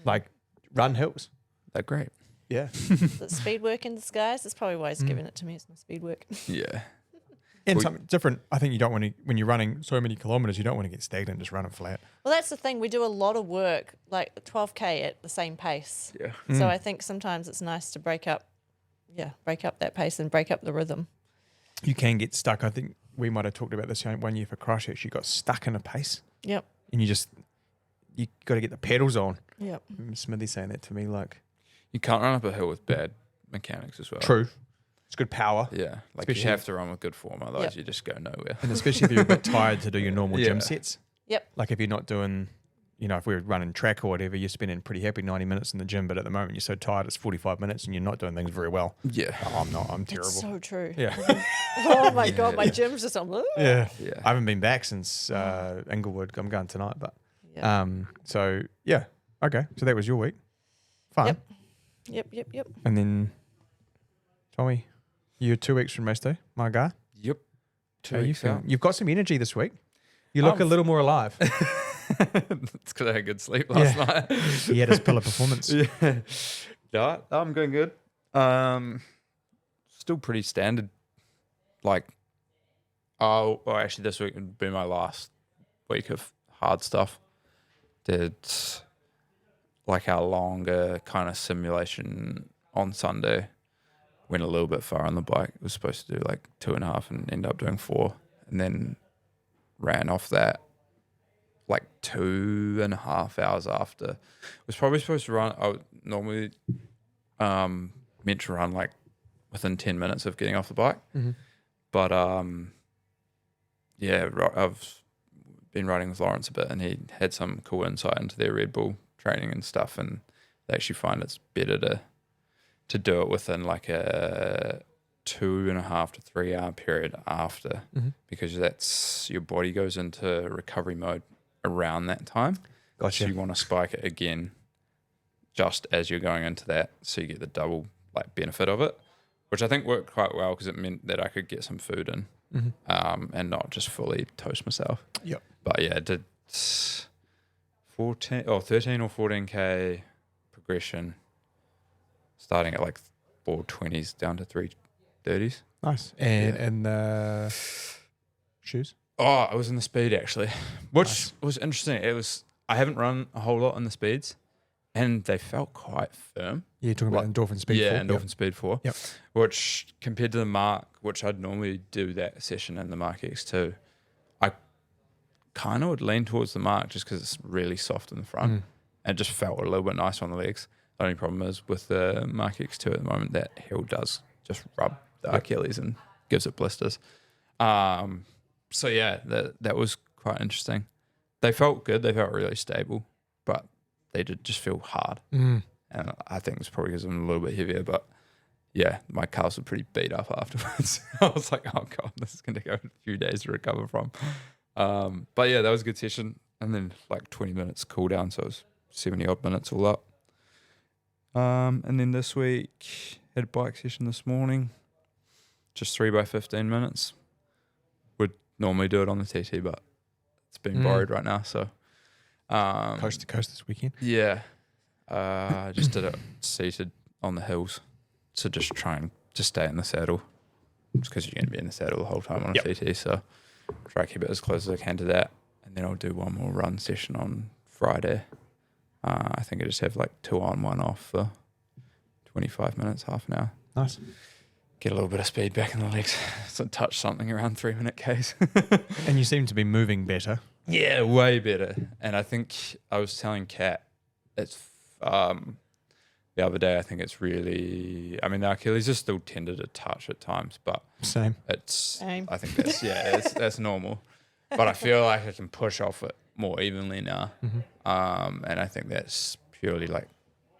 Like run hills. They're great. Yeah. The speed work in disguise. That's probably why he's giving it to me. It's my speed work. Yeah. And something different. I think you don't want to, when you're running so many kilometers, you don't want to get stagnant, just running flat. Well, that's the thing. We do a lot of work, like 12K at the same pace. Yeah. So I think sometimes it's nice to break up that pace and break up the rhythm. You can get stuck. I think we might have talked about this one year for Christchurch. You got stuck in a pace. Yep. And you got to get the pedals on. Yep. Smithy saying that to me, like. You can't run up a hill with bad mechanics as well. True. It's good power. Yeah. Like Especially- you have to run with good form, otherwise you just go nowhere. And especially if you're a bit tired to do your normal gym sets. Yep. Like if you're not doing, if we're running track or whatever, you're spending pretty happy 90 minutes in the gym, but at the moment you're so tired it's 45 minutes and you're not doing things very well. Yeah. Oh, I'm not. I'm terrible. It's so true. Yeah. Oh my God, my gym's just on. Yeah. Yeah. I haven't been back since Inglewood. I'm going tonight, but Yeah. so yeah. Okay. So that was your week. Fun. Yep. And then Tommy, you're 2 weeks from race day, my guy. Yep. How are you feeling? You've got some energy this week. You look a little more alive. It's because I had good sleep last night. He had his pillar performance. Yeah, I'm going good. Still pretty standard. Like, actually, this week would be my last week of hard stuff. Did like our longer kind of simulation on Sunday. Went a little bit far on the bike. It was supposed to do like 2.5 and ended up doing 4, and then ran off that like 2.5 hours after. Was probably supposed to run. I would normally meant to run like within 10 minutes of getting off the bike, but I've been riding with Lawrence a bit, and he had some cool insight into their Red Bull training and stuff, and they actually find it's better to do it within like a 2.5 to 3 hour period after, because that's your body goes into recovery mode around that time. Gotcha. So you want to spike it again just as you're going into that, so you get the double like benefit of it, which I think worked quite well because it meant that I could get some food in, and not just fully toast myself. Yep. But yeah, I did 13 or 14K progression, starting at like 420s down to 330s. Nice. And shoes? Oh, I was in the speed actually, which was interesting. I haven't run a whole lot in the speeds, and they felt quite firm. Yeah, you're talking about Endorphin Speed 4. Yeah, Endorphin Speed 4. Yep. Which compared to the Mark, which I'd normally do that session in the Mark X2, I kind of would lean towards the Mark just because it's really soft in the front and it just felt a little bit nicer on the legs. The only problem is with the Mark X2 at the moment, that heel does just rub the Achilles and gives it blisters. So yeah, that was quite interesting. They felt good. They felt really stable, but they did just feel hard. And I think it's probably because I'm a little bit heavier, but yeah, my calves were pretty beat up afterwards. I was like, oh God, this is going to go a few days to recover from. But yeah, that was a good session. And then like 20 minutes cool down, so it was 70 odd minutes all up. And then this week, had a bike session this morning. just 3 by 15 minutes. Would normally do it on the TT, but it's been borrowed right now. So Coast to coast this weekend. yeah, I just did it seated on the hills. So just try and just stay in the saddle, just because you're going to be in the saddle the whole time on a TT. So try to keep it as close as I can to that, and then I'll do one more run session on Friday. I think I just have like 2 on, 1 off for 25 minutes, half an hour. Nice. Get a little bit of speed back in the legs. So touch something around 3-minute Ks. And you seem to be moving better. Yeah, way better. And I think I was telling Kat, it's the other day, I think it's really, I mean, the Achilles is still tended to touch at times, but Same. Same. I think that's normal. But I feel like I can push off it more evenly now. And I think that's purely like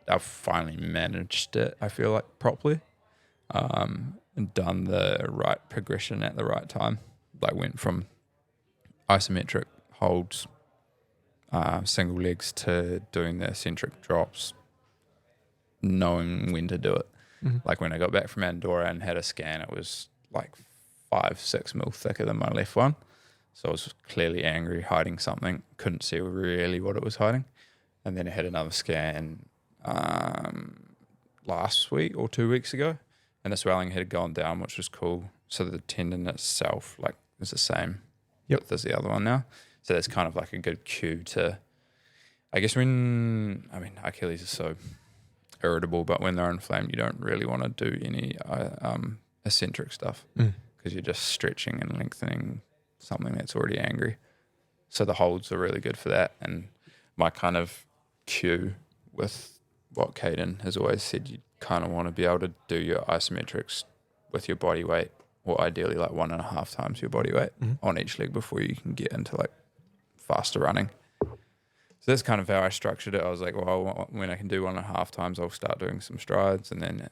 I've finally managed it, I feel like, properly. And done the right progression at the right time. Like went from isometric holds, single legs, to doing the eccentric drops, knowing when to do it. Like when I got back from Andorra and had a scan, it was like 5-6 mil thicker than my left one. So I was clearly angry, hiding something. Couldn't see really what it was hiding. And then I had another scan last week or 2 weeks ago, and the swelling had gone down, which was cool. So the tendon itself like is the same width as the other one now. So that's kind of like a good cue to, I guess Achilles is so irritable, but when they're inflamed, you don't really want to do any eccentric stuff because you're just stretching and lengthening something that's already angry. So the holds are really good for that. And my kind of cue with what Caden has always said, you kind of want to be able to do your isometrics with your body weight, or ideally like 1.5 times your body weight on each leg before you can get into like faster running. So that's kind of how I structured it. I was like, well, when I can do 1.5 times, I'll start doing some strides, and then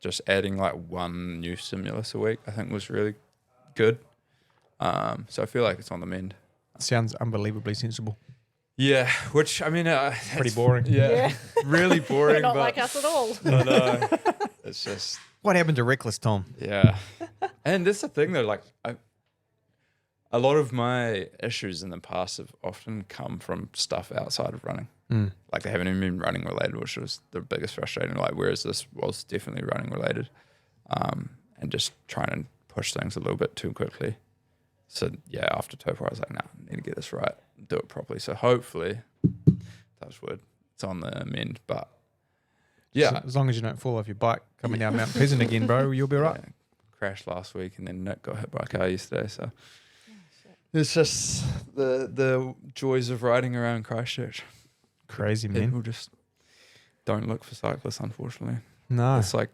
just adding like 1 new stimulus a week, I think was really good. So I feel like it's on the mend. Sounds unbelievably sensible. Yeah, which I mean, Pretty boring. Yeah, really boring. They're not but like us at all. I know. It's just What happened to Reckless Tom? yeah, and that's the thing though. Like, a lot of my issues in the past have often come from stuff outside of running. Like they haven't even been running related, which was the biggest frustration. Like, whereas this was definitely running related, and just trying to push things a little bit too quickly. So yeah, after Topor, I was like, nah, I need to get this right, do it properly. So hopefully, touch wood, it's on the mend. But yeah, So as long as you don't fall off your bike coming down Mount Pleasant again, bro, you'll be right. yeah, crashed last week, and then Nick got hit by a car yesterday. So it's just the joys of riding around Christchurch. Crazy, man. People just don't look for cyclists, unfortunately. No. It's like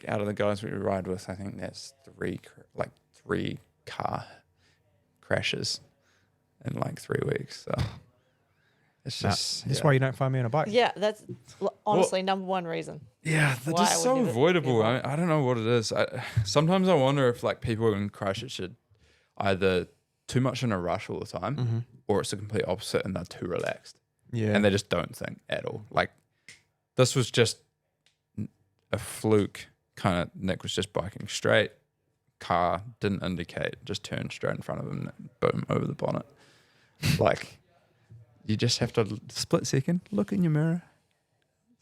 out of the guys we ride with, I think that's three car crashes in like 3 weeks. So it's just That's why you don't find me on a bike. Yeah, that's honestly number one reason. yeah, they're why I just would so never avoidable. give I don't know what it is. Sometimes I wonder if like people in Christchurch should either too much in a rush all the time, or it's the complete opposite and they're too relaxed. Yeah. And they just don't think at all. Like, this was just a fluke. Kind of, Nick was just biking straight. Car didn't indicate, just turned straight in front of him, and boom, over the bonnet. Like, you just have to split second, look in your mirror,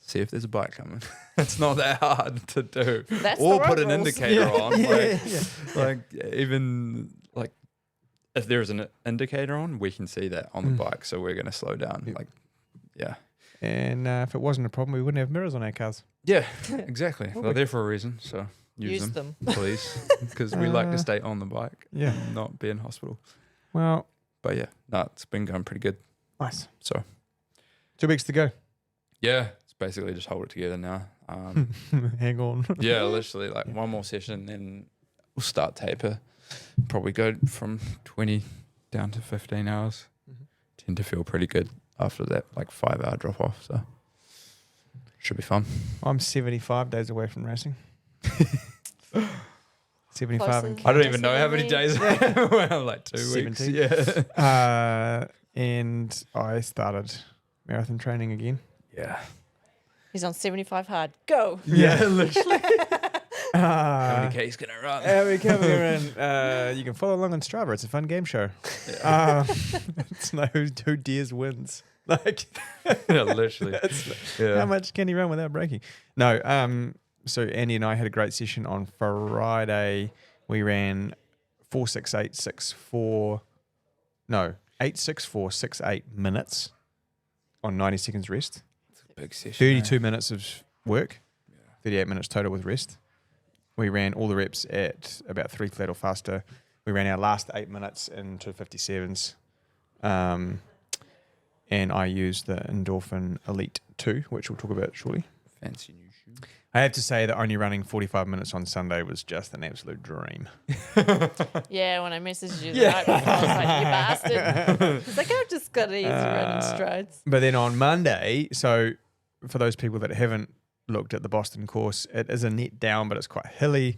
see if there's a bike coming. It's not that hard to do. That's or the put road an rules. indicator on. Like even like if there's an indicator on, we can see that on the bike, so we're going to slow down. Yep. Like, yeah. And if it wasn't a problem, we wouldn't have mirrors on our cars. Yeah, exactly. They're there for a reason, so use them. please, because we like to stay on the bike, Yeah. not be in hospital. Well, But yeah, no, it's been going pretty good. nice. So 2 weeks to go. yeah, it's basically just hold it together now. Hang on. Yeah, literally like one more session, then we'll start taper. Probably go from 20 down to 15 hours. Tend to feel pretty good after that, like 5-hour drop off. So should be fun. I'm 75 days away from racing. 75 and I don't Just even know how many me. days. Well, like 2 weeks. 17. Yeah. and I started marathon training again. Yeah. He's on 75 hard. Go. Yeah, literally. How many K's can I run? We're coming around. You can follow along on Strava. It's a fun game show. It's like who dares wins. Like, Yeah, literally. how much can he run without breaking? No. So Andy and I had a great session on Friday. We ran 4.68.64. No, 8.64.68 minutes on 90 seconds rest. It's a big session. 32 minutes of work. 38 minutes total with rest. We ran all the reps at about 3 flat or faster. We ran our last 8 minutes in 2:57s. And I used the Endorphin Elite 2, which we'll talk about shortly. Fancy new shoe. I have to say that only running 45 minutes on Sunday was just an absolute dream. Yeah, when I messaged you the night before, I was like, you bastard. He's like, I've just got to easy running strides. But then on Monday, so for those people that haven't looked at the Boston course, it is a net down, but it's quite hilly.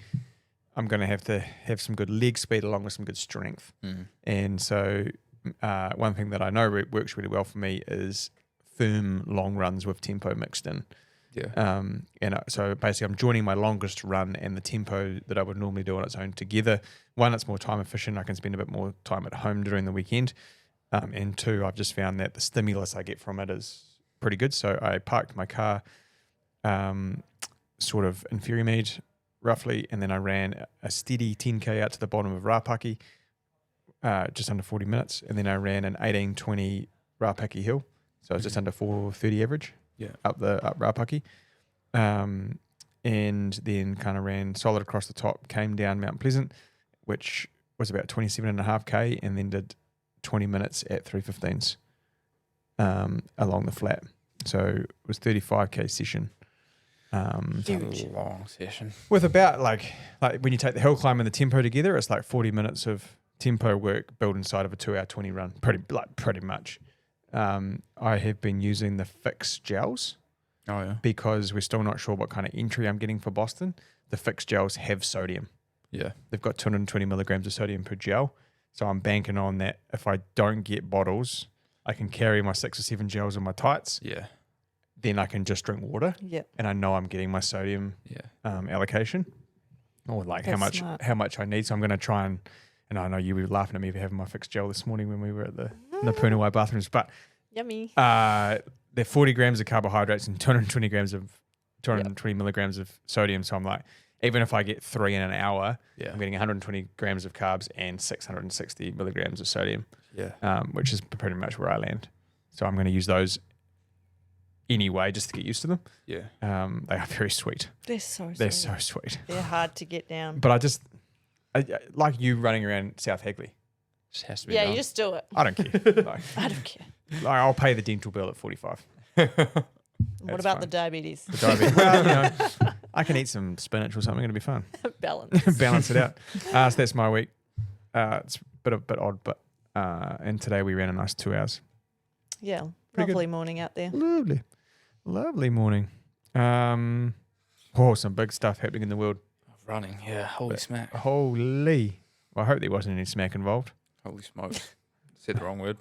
I'm going to have some good leg speed along with some good strength. And so one thing that I know works really well for me is firm long runs with tempo mixed in. Yeah. So basically I'm joining my longest run and the tempo that I would normally do on its own together. One, it's more time efficient. I can spend a bit more time at home during the weekend. And two, I've just found that the stimulus I get from it is pretty good. So I parked my car sort of in Ferrymead roughly, and then I ran a steady 10k out to the bottom of Rapaki, just under 40 minutes, and then I ran an 18:20 Rapaki hill, so it's just under 4:30 average. Up Rapaki, and then kind of ran solid across the top, came down Mount Pleasant, which was about 27.5k, and then did 20 minutes at 3:15s along the flat. So it was 35k session. Huge. A long session. With about like when you take the hill climb and the tempo together, it's like 40 minutes of tempo work built inside of a 2 hour 20 run. Pretty much. I have been using the Fix gels. Oh yeah. Because we're still not sure what kind of entry I'm getting for Boston. The Fix gels have sodium. Yeah. They've got 220 milligrams of sodium per gel. So I'm banking on that if I don't get bottles, I can carry my 6 or 7 gels in my tights. Yeah. Then I can just drink water. Yep. And I know I'm getting my sodium allocation, or like That's how much I need. So I'm going to try and I know you were laughing at me for having my Fix gel this morning when we were at the Punawai bathrooms, but Yummy. they're 40 grams of carbohydrates and 220 milligrams of sodium. So I'm like, even if I get 3 in an hour, I'm getting 120 grams of carbs and 660 milligrams of sodium. Yeah. Which is pretty much where I land. So I'm going to use those anyway, just to get used to them. Yeah. They are very sweet. They're so sweet. They're so sweet. They're hard to get down. But I like you running around South Hagley. Just has to be Yeah, done. you just do it. I don't care. Like, I don't care. I'll pay the dental bill at 45. What about the fine. diabetes? The diabetes. Well, I can eat some spinach or something. It'll be fun. Balance. Balance it out. So that's my week. It's a bit odd, but and today we ran a nice 2 hours. Yeah, Pretty lovely morning out there. Lovely morning. Some big stuff happening in the world. Running. Yeah. Holy smack. Holy. Well, I hope there wasn't any smack involved. Holy smokes. Said the wrong word.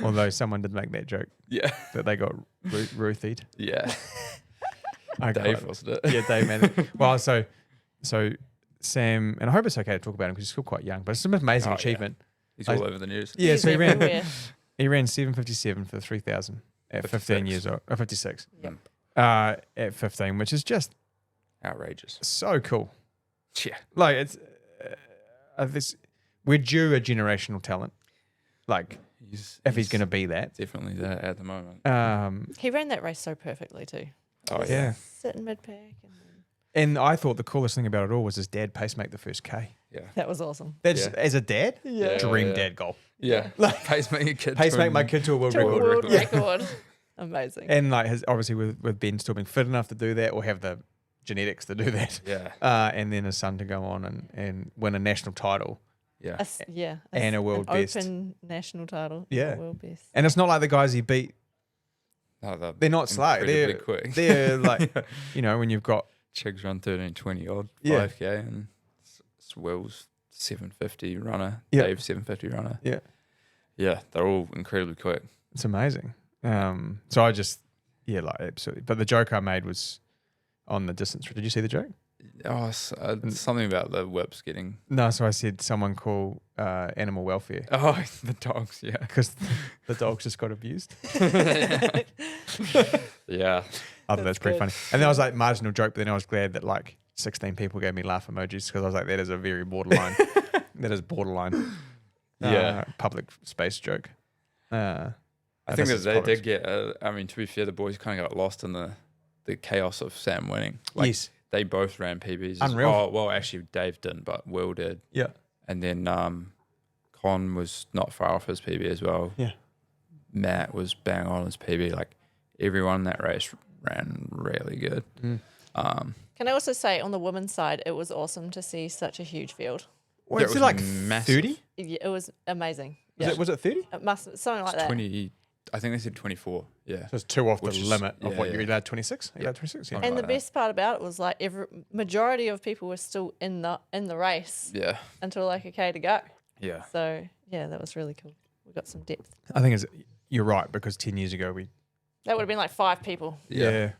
Although someone did make that joke Yeah. that they got Ruthie'd. Yeah. I Dave, got- wasn't it? Yeah, Dave, man. Well, so Sam, and I hope it's okay to talk about him because he's still quite young, but it's an amazing Oh, yeah. achievement. He's all over the news. Yeah, He's so he ran everywhere. 7:57 for 3,000 at 15 56. years old, 56. Yep. At 15, which is just Outrageous. so cool. Yeah. Like it's we're due a generational talent. Like if he's going to be that. Definitely that at the moment. He ran that race so perfectly too. Oh, Yeah. Sit in mid-pack. And I thought the coolest thing about it all was his dad pacemake the first K. Yeah. That was awesome. That's Yeah. as a dad, Yeah. dream Yeah. dad goal. Yeah. Like- Pacemake your kid. Pacemake my kid to a world To a record. world Yeah. record. Amazing. And like his obviously with Ben still being fit enough to do that or have the genetics to do that. Yeah. And then his son to go on and win a national title. Yeah. And a world best. Open national title. Yeah. A world best. And it's not like the guys he beat, No, they're not slow. incredibly They're quick. They're like, when you've got Chigs run 13:20 odd, Yeah. 5k, and Will's 750 runner, Yeah. Dave's 750 runner. Yeah. Yeah, they're all incredibly quick. it's amazing. So I just absolutely. But the joke I made was on the distance. Did you see the joke? Oh, something about the whips getting. No, so I said someone call animal welfare Oh, the dogs. Yeah. because the dogs just got abused. Yeah. I thought that's pretty good. funny. And then I was like, marginal joke, but then I was glad that like 16 people gave me laugh emojis because I was like, that is a very borderline. That is borderline. Yeah. Public space joke. I think that they did get. I mean, to be fair, the boys kind of got lost in the chaos of Sam winning. Like, yes. They both ran PBs. Unreal. Oh, well, actually, Dave didn't, but Will did. Yeah. And then Con was not far off his PB as well. Yeah. Matt was bang on his PB. Like, everyone in that race ran really good. Mm. Can I also say on the women's side, it was awesome to see such a huge field. What, Yeah, is it it was like massive. 30? It was amazing. Was it 30? It must something like that. 20. I think they said 24. Yeah. So it's 2 off the Which is- limit of yeah, what yeah. you're allowed 26? You're allowed 26? Yeah. Okay. And the like that. best part about it was like majority of people were still in the race Yeah. until like a K to go. Yeah. So yeah, that was really cool. We got some depth. I think you're right because 10 years ago That would have been like 5 people. Yeah.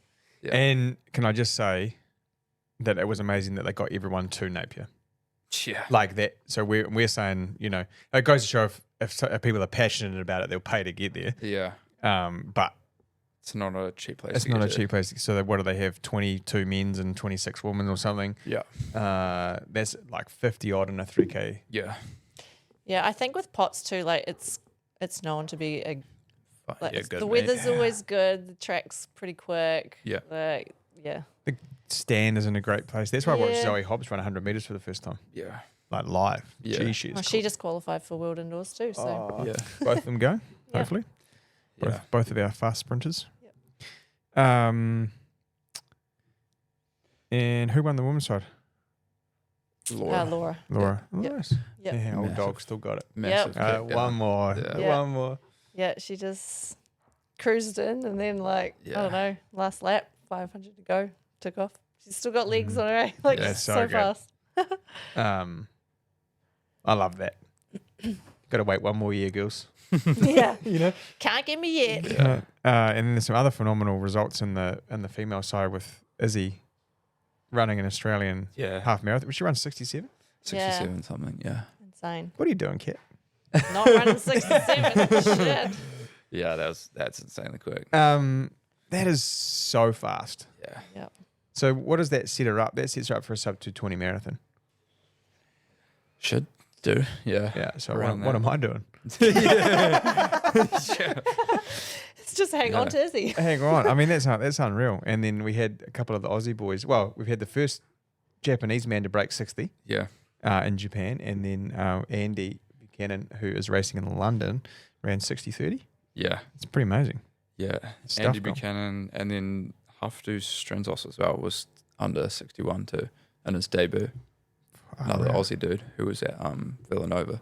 Yeah. And can I just say that it was amazing that they got everyone to Napier Yeah. like that. So we're saying, you know, it goes to show if people are passionate about it, they'll pay to get there. Yeah. But It's not a cheap place. it's to not get a to. cheap place. So what do they have? 22 men's and 26 women or something. Yeah. That's like 50 odd in a 3K. Yeah. Yeah, I think with pots too, like it's known to be a like Yeah. Good. the mate. weather's always good, the track's pretty quick. Yeah. Like yeah. The stand is in a great place. That's why I watched Yeah. Zoe Hobbs run 100 meters for the first time, Yeah. like live. Yeah. Gee, she's Well, she just qualified for World Indoors too, so cool. Yeah. Both of them go, Yeah. hopefully. Yeah. Both of our fast sprinters. Yep. And who won the women's side? Laura. Laura. Laura. Yep. Nice. Yep. Yeah, old Massive. dog still got it. Massive. Yep. kick, yeah. One more. Yeah. Yeah. One more. Yeah, she just cruised in and then like I don't know, last lap, 500 to go, took off. She's still got legs on her, eh? Like Yeah, she's so so good. fast. I love that. Got to wait one more year, girls. Yeah. You know. Can't get me yet. Yeah. And then there's some other phenomenal results in the female side with Izzy running an Australian Yeah. half marathon. She runs 67. 67 something. Yeah. Insane. What are you doing, Kit? Not running 67. Shit. Yeah. That's insanely quick. That is so fast. Yeah. Yep. So what does that set her up? That sets her up for a sub 220 marathon. Should do. Yeah. Yeah. So Around what that. am I doing? It's just hang on to Izzy. Hang on. I mean, that's unreal. And then we had a couple of the Aussie boys. Well, we've had the first Japanese man to break 60 Yeah. in Japan. And then Andy Buchanan, who is racing in London, ran 60-30. Yeah. It's pretty amazing. Yeah. Stuff Andy gone. Buchanan and then Hafdu Strenzos as well was under 61 too in his debut. Another Unreal. Aussie dude who was at Villanova.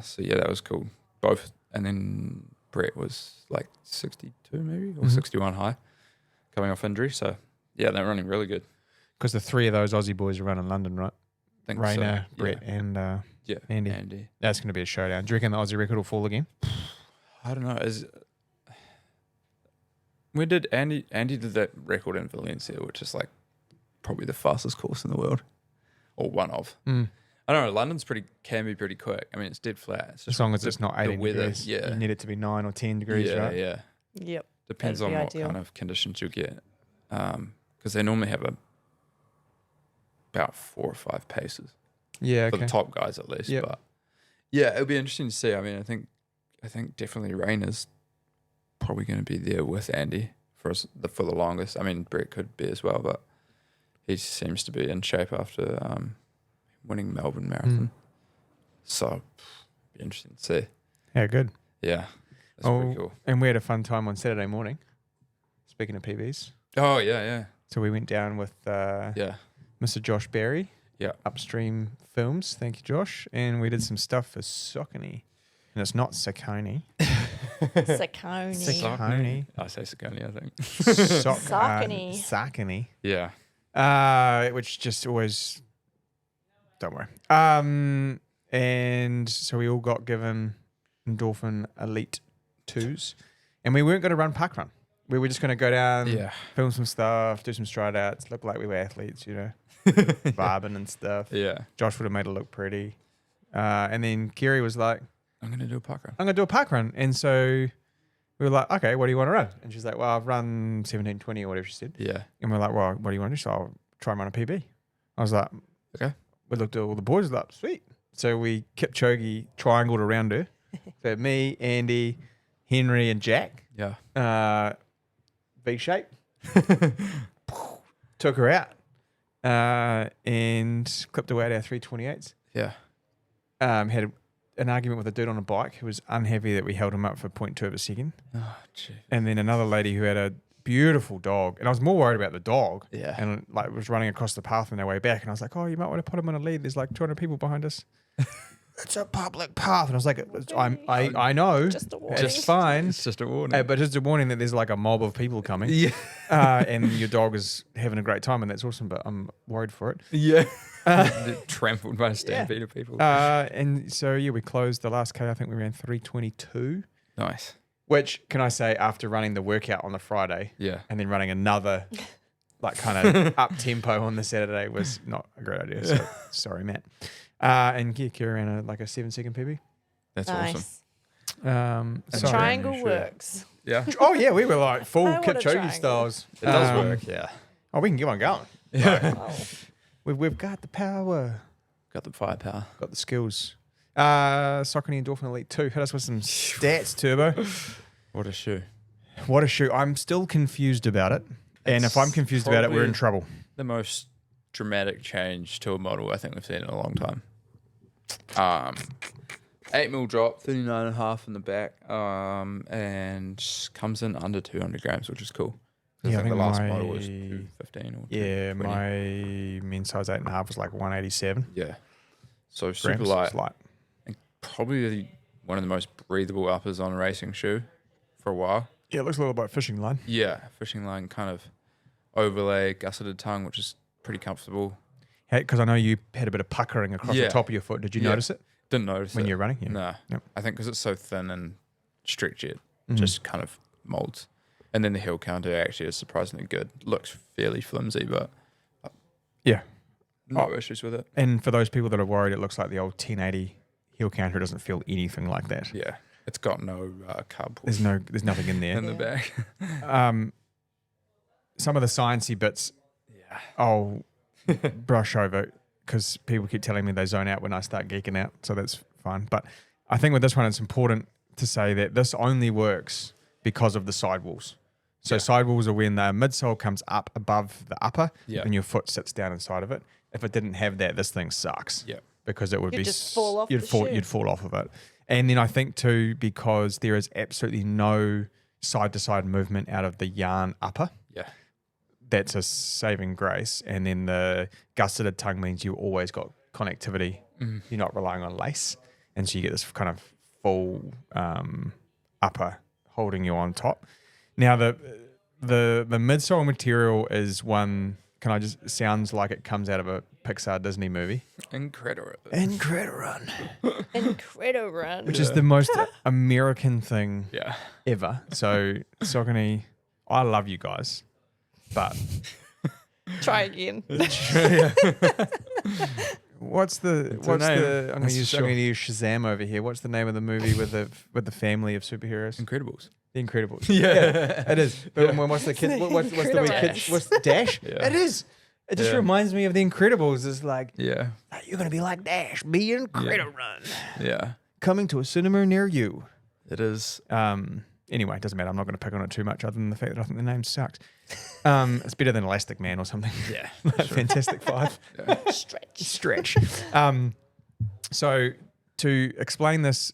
So yeah, that was cool. Both, and then Brett was like 62 maybe or Mhm. 61 high, coming off injury. So yeah, they're running really good. Because the three of those Aussie boys are running London, right? I think Rayner, so. Brett, and Yeah. Andy. That's going to be a showdown. Do you reckon the Aussie record will fall again? I don't know. When did Andy did that record in Valencia, which is like probably the fastest course in the world, or one of. Mm. I don't know. London's can be pretty quick. I mean, it's dead flat. It's As just long as the- it's not the 18 weather, degrees. yeah. You need it to be 9 or 10 degrees, yeah, right? yeah. Yep. Depends That'd on be what ideal. kind of conditions you get, because they normally have about 4 or 5 paces Yeah, for okay. the top guys at least. Yep. But yeah, it'll be interesting to see. I mean, I think definitely Rayner's probably going to be there with Andy for the longest. I mean, Brett could be as well, but he seems to be in shape after winning Melbourne Marathon. So be interesting to see. Yeah, good. Yeah, that's Oh, pretty cool. And we had a fun time on Saturday morning, speaking of PBs. Oh yeah, So we went down with yeah. Mr. Josh Berry, Yeah. Upstream Films. Thank you, Josh. And we did some stuff for Saucony. And it's not Saucony. Saucony. Saucony. I say Saucony, I think. Saucony. Saucony. Yeah. Which just always, don't worry. And so we all got given Endorphin Elite 2s. And we weren't going to run parkrun. We were just going to go down, Yeah. film some stuff, do some stride outs, look like we were athletes, barbing and stuff. Yeah. Josh would have made it look pretty. And then Kerry was like, I'm going to do a park run. I'm going to do a park run. And so we were like, okay, what do you want to run? And she's like, well, I've run 17:20 or whatever she said. Yeah. And we're like, well, what do you want to do? So I'll try and run a PB. I was like, Okay. We looked at all the boys, like, sweet. So we Kipchoge triangled around her. So me, Andy, Henry, and Jack. Yeah. V shape. Took her out. And clipped away at our 328s. Yeah. Had an argument with a dude on a bike who was unhappy that we held him up for 0.2 of a second. Oh, gee. And then another lady who had a beautiful dog. And I was more worried about the dog. Yeah. And like was running across the path on their way back. And I was like, oh, you might want to put him on a lead. There's like 200 people behind us. It's a public path. And I was like, I know. Just a warning. Just fine. It's just a warning. But just a warning that there's like a mob of people coming. Yeah. And your dog is having a great time. And that's awesome. But I'm worried for it. Yeah. Trampled by a stampede of people. And so, yeah, we closed the last K. I think we ran 3:22. Nice. Which, can I say, after running the workout on the Friday Yeah. and then running another like kind of up tempo on the Saturday was not a great idea. So, sorry, Matt. And yeah, Kira ran a 7-second PB. That's awesome. Nice. The Sorry. triangle Sure. works. Yeah. Oh, yeah, we were like full I want a Kipchoge triangle. styles. It does work. Yeah. Oh, we can get one going. Oh. We've got the power, Got the firepower. got the skills. Saucony Endorphin Elite 2. Hit us with some stats, Turbo. What a shoe. What a shoe. I'm still confused about it. And if I'm confused about it, we're in trouble. The most dramatic change to a model I think we've seen in a long time. 8mm drop, 39.5 in the back, and just comes in under 200 grams, which is cool. Yeah, I think the last my- model was 215 or Yeah, 220. my men's size 8.5 was like 187 Yeah. So super grams. light. It's light. And probably one of the most breathable uppers on a racing shoe for a while. Yeah, it looks a little bit fishing line. Yeah, fishing line kind of overlay, gusseted tongue, which is pretty comfortable. Because I know you had a bit of puckering across the Yeah. top of your foot. Did you Yeah. notice it Didn't notice when it. you're running? Yeah. No. Yep. I think because it's so thin and stretchy, it Mhm. just kind of molds. And then the heel counter actually is surprisingly good. Looks fairly flimsy, but Yeah. no issues with it. And for those people that are worried, it looks like the old 1080 heel counter. It doesn't feel anything like that. Yeah. It's got no cardboard There's nothing in there. in the Yeah. back. Some of the sciencey bits Yeah. I'll brush over because people keep telling me they zone out when I start geeking out. So that's fine. But I think with this one, it's important to say that this only works because of the sidewalls. So Yeah. sidewalls are when the midsole comes up above the upper Yeah. and your foot sits down inside of it. If it didn't have that, this thing sucks. Yeah. Because it would You'd be just fall off you'd the fall shoe. you'd fall off of it. And then I think too, because there is absolutely no side to side movement out of the yarn upper. Yeah. That's a saving grace. And then the gusseted tongue means you always got connectivity. Mhm. You're not relying on lace. And so you get this kind of full upper holding you on top. Now the midsole material is one sounds like it comes out of a Pixar Disney movie. Incredible. Incredible. Incredible run. Which is the most American thing Yeah. ever. So Saucony, I love you guys. But Try again. what's the It's a name. I'm That's gonna sure. use Shazam over here. What's the name of the movie with the family of superheroes? Incredibles. The Incredibles. Yeah. It is. But what's the kid? What's the wee kid? Incredibles. What's the Dash? Yeah. It is. It just Yeah. reminds me of the Incredibles. It's like Yeah. you're gonna be like Dash, be Incredible. Yeah. Coming to a cinema near you. It is. Anyway, it doesn't matter. I'm not going to pick on it too much, other than the fact that I think the name sucks. It's better than Elastic Man or something. Yeah. Fantastic Five. Stretch. So to explain this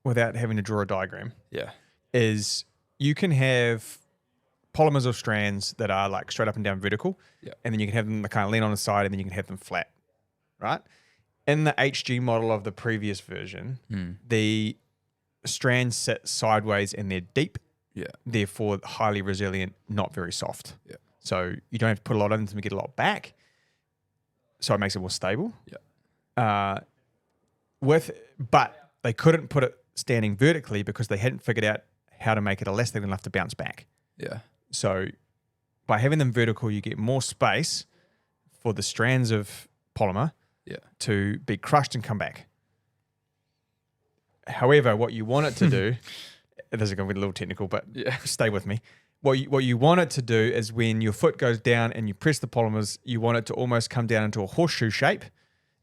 without having to draw a diagram Yeah. is you can have polymers or strands that are like straight up and down vertical, Yeah. and then you can have them that kind of lean on the side, and then you can have them flat, right? In the HG model of the previous version, the strands sit sideways and they're deep, Yeah. therefore highly resilient, not very soft. Yeah. So you don't have to put a lot in to get a lot back. So it makes it more stable. Yeah. But they couldn't put it standing vertically because they hadn't figured out how to make it elastic enough to bounce back. Yeah. So by having them vertical, you get more space for the strands of polymer to be crushed and come back. However, what you want it to do, this is going to be a little technical, but stay with me. What you want it to do is when your foot goes down and you press the polymers, you want it to almost come down into a horseshoe shape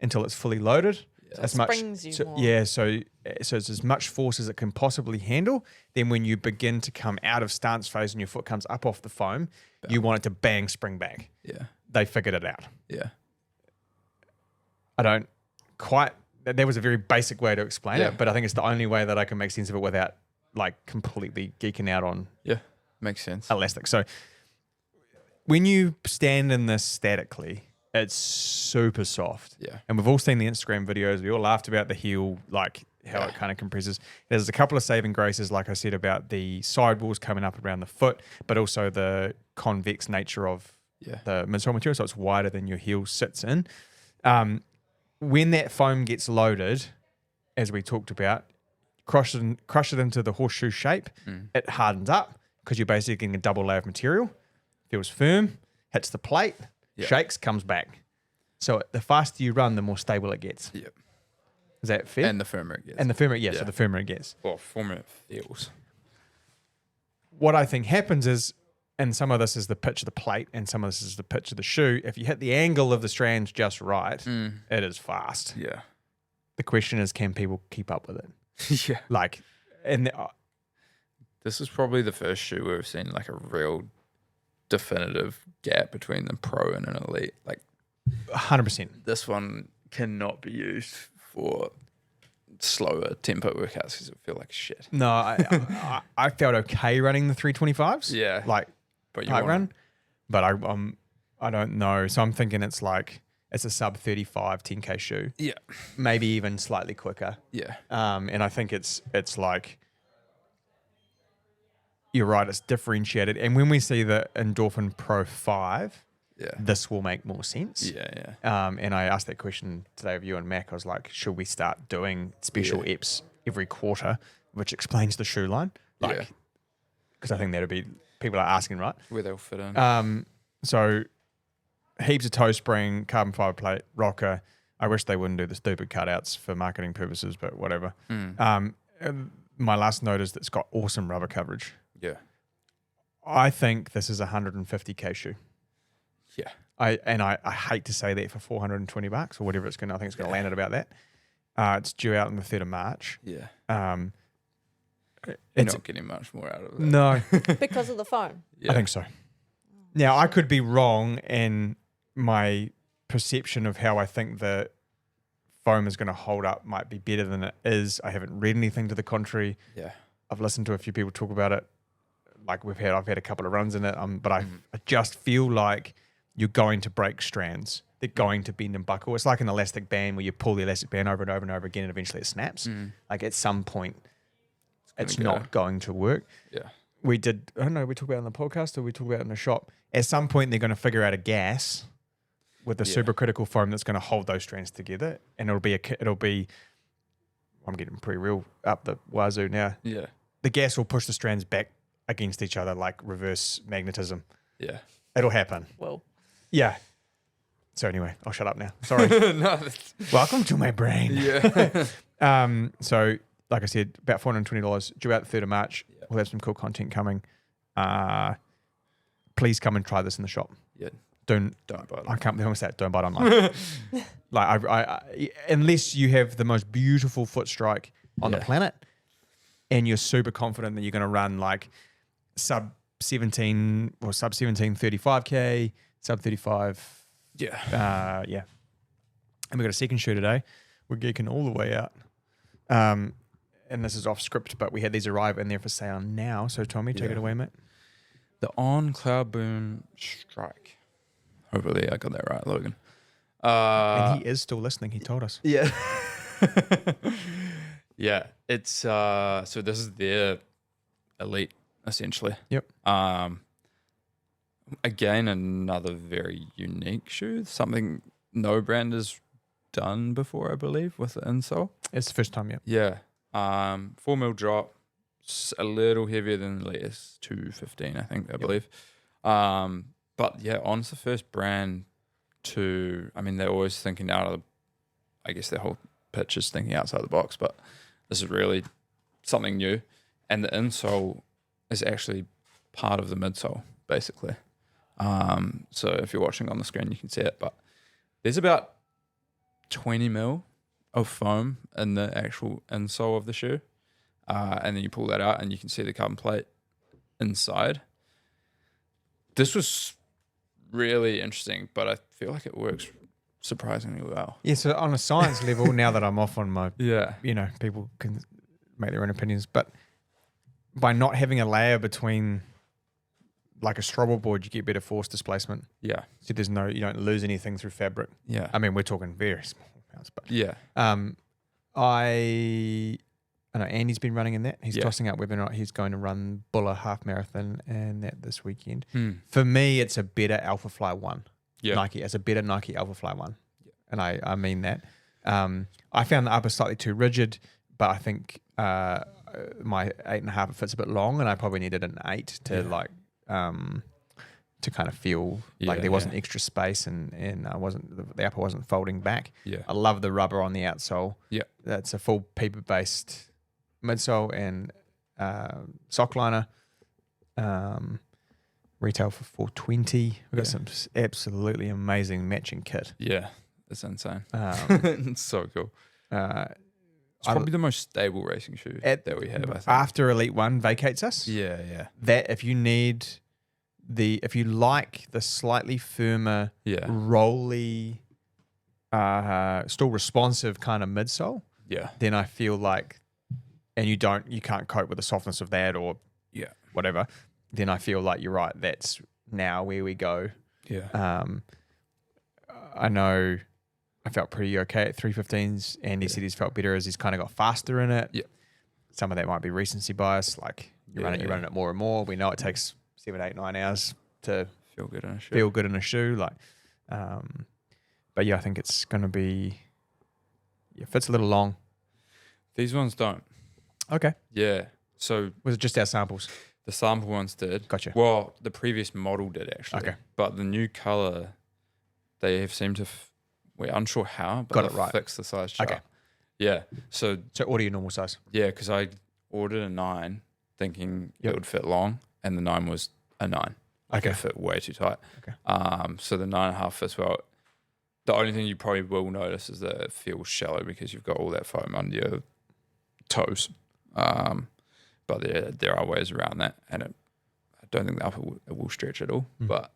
until it's fully loaded. So it springs you more. Yeah, so it's as much force as it can possibly handle. Then when you begin to come out of stance phase and your foot comes up off the foam, you want it to bang spring back. Yeah. They figured it out. Yeah. I don't quite, that was a very basic way to explain it, but I think it's the only way that I can make sense of it without like completely geeking out on makes sense. elastic. So when you stand in this statically, it's super soft. Yeah. And we've all seen the Instagram videos. We all laughed about the heel, like how it kind of compresses. There's a couple of saving graces, like I said, about the sidewalls coming up around the foot, but also the convex nature of the midsole material. So it's wider than your heel sits in. When that foam gets loaded, as we talked about, crush it into the horseshoe shape, it hardens up because you're basically getting a double layer of material. Feels firm, hits the plate, shakes, comes back. So the faster you run, the more stable it gets. Yep. Is that fair? And the firmer it gets. And the firmer, so the firmer it gets. Well, firmer it feels. What I think happens is, and some of this is the pitch of the plate and some of this is the pitch of the shoe, if you hit the angle of the strands just right, it is fast. Yeah. The question is, can people keep up with it? Yeah. Like, and this is probably the first shoe we've seen like a real definitive gap between the pro and an elite. Like 100%. This one cannot be used for slower tempo workouts because it feel like shit. No, I felt okay running the 325s. Yeah. Like but park run. But I don't know. So I'm thinking it's a sub 35 10K shoe. Yeah. Maybe even slightly quicker. Yeah. And I think it's like, you're right, it's differentiated. And when we see the Endorphin Pro 5, this will make more sense. Yeah. And I asked that question today of you and Mac. I was like, should we start doing special EPs every quarter, which explains the shoe line? Like, because I think that'll be, people are asking, right? Where they'll fit in. So heaps of toe spring, carbon fiber plate, rocker. I wish they wouldn't do the stupid cutouts for marketing purposes, but whatever. My last note is that it's got awesome rubber coverage. Yeah. I think this is a 150K shoe. Yeah. I hate to say that for $420 or whatever it's going to, I think it's going to land at about that. It's due out on the 3rd of March. Yeah. You're not getting much more out of it. No. Because of the foam. I think so. Now, I could be wrong in my perception of how I think the foam is going to hold up might be better than it is. I haven't read anything to the contrary. Yeah. I've listened to a few people talk about it. Like I've had a couple of runs in it, but I just feel like you're going to break strands. They're going to bend and buckle. It's like an elastic band where you pull the elastic band over and over and over again and eventually it snaps. Like at some point, it's not going to work. Yeah. I don't know, we talk about it on the podcast or we talk about it in the shop. At some point, they're going to figure out a gas with the supercritical foam that's going to hold those strands together. And it'll be, I'm getting pretty real up the wazoo now. Yeah. The gas will push the strands back against each other like reverse magnetism. Yeah. It'll happen. Well. Yeah. So anyway, I'll shut up now. Sorry. Welcome to my brain. Yeah. So like I said, about $420 due out the 3rd of March. Yeah. We'll have some cool content coming. Please come and try this in the shop. Yeah. Don't buy it. I can't believe that. Don't buy it online. Like I unless you have the most beautiful foot strike on the planet and you're super confident that you're going to run like sub 17 35K, sub 35. Yeah. And we've got a second shoe today. We're geeking all the way out. And this is off script, but we had these arrive and they're for sale now. So Tommy, take it away, mate. The On Cloudboom Strike. Hopefully I got that right, Logan. And he is still listening, he told us. Yeah. Yeah. It's so this is their Elite, essentially. Yep. Again, another very unique shoe. Something no brand has done before, I believe, with the insole. It's the first time, Yeah. 4 mil drop, a little heavier than the Elite S215, I think, I believe. But yeah, On's the first brand to, I mean, they're always thinking out of the, I guess their whole pitch is thinking outside the box, but this is really something new. And the insole is actually part of the midsole, basically. So if you're watching on the screen, you can see it, but there's about 20 mil of foam in the actual insole of the shoe. And then you pull that out and you can see the carbon plate inside. This was really interesting, but I feel like it works surprisingly well. Yeah, so on a science level, now that I'm off on my, Yeah. people can make their own opinions, but by not having a layer between like a strobel board, you get better force displacement. Yeah. So you don't lose anything through fabric. Yeah. I mean, we're talking very small amounts, but Yeah. I know Andy's been running in that. He's Yeah. tossing up whether or not he's going to run Buller half marathon and that this weekend. Hmm. For me, it's a better Alpha Fly 1. Yeah. Nike. It's a better Nike Alpha Fly 1. Yeah. And I mean that. I found the upper slightly too rigid, but I think my 8.5, it fits a bit long, and I probably needed an 8 to to kind of feel like there wasn't extra space and I wasn't, the upper wasn't folding back. Yeah. I love the rubber on the outsole. Yeah. That's a full paper based midsole and sock liner. Retail for $420. We've got some absolutely amazing matching kit. Yeah. It's insane. It's so cool. It's probably the most stable racing shoe that we have, I think. After Elite 1 vacates us. Yeah, yeah. That if you like the slightly firmer, rolly, still responsive kind of midsole, then I feel like, and you can't cope with the softness of that or whatever, then I feel like you're right. That's now where we go. Yeah. I know I felt pretty okay at 315s. Andy said he's felt better as he's kind of got faster in it. Yeah. Some of that might be recency bias. Like you're running it more and more. We know it takes 7, 8, 9 hours to feel good in a shoe. Like, but yeah, I think it's going to be, fits a little long. These ones don't. Okay. Yeah. So was it just our samples? The sample ones did. Gotcha. Well, the previous model did actually. Okay. But the new color, they have seemed to, we're unsure how, but got it right. Fix the size chart. Okay. Yeah. So order your normal size. Yeah, because I ordered a 9 thinking it would fit long, and the 9 was a 9. Okay. It fit way too tight. Okay. So the 9.5 fits well. The only thing you probably will notice is that it feels shallow because you've got all that foam under your toes. But there are ways around that, and I don't think the upper will stretch at all. But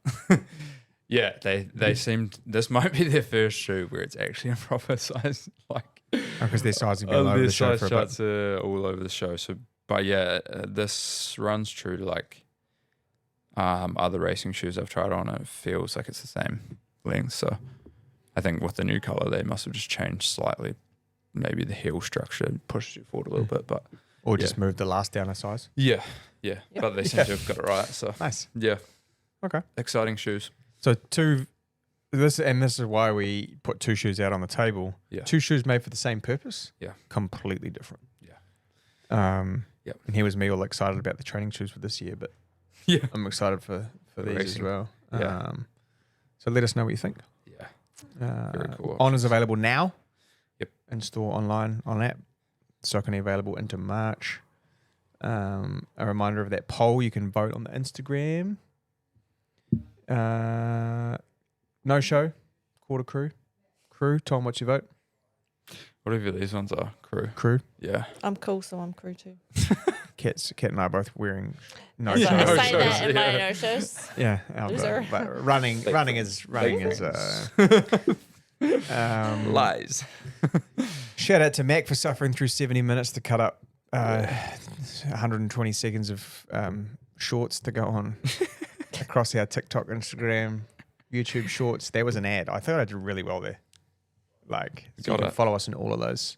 yeah, they seemed, this might be their first shoe where it's actually a proper size. Like because their sizing all over the show for a bit. Size charts are all over the show. So, but yeah, this runs true to like other racing shoes I've tried on. It feels like it's the same length. So I think with the new color, they must have just changed slightly. Maybe the heel structure pushes you forward a little bit, but. Or just move the last down a size. Yeah. But they seem to have got it right. So nice. Yeah. Okay. Exciting shoes. So this is why we put 2 shoes out on the table. Yeah. 2 shoes made for the same purpose. Yeah. Completely different. Yeah. Yep. And here was me all excited about the training shoes for this year, but I'm excited for these racing. as well. Yeah. So let us know what you think. Yeah. Very cool. On is available now. Yep. In store, online, on app. Saucony available into March. A reminder of that poll. You can vote on the Instagram. No show. Quarter crew. Tom, what's your vote? Whatever these ones are. Crew. Yeah. I'm cool, so I'm crew too. Kat and I are both wearing no I shows. say that in my no shows. Yeah. Loser. But running is Lies. Shout out to Mac for suffering through 70 minutes to cut up 120 seconds of shorts to go on across our TikTok, Instagram, YouTube shorts. There was an ad. I thought I did really well there. Like, so you can follow us in all of those.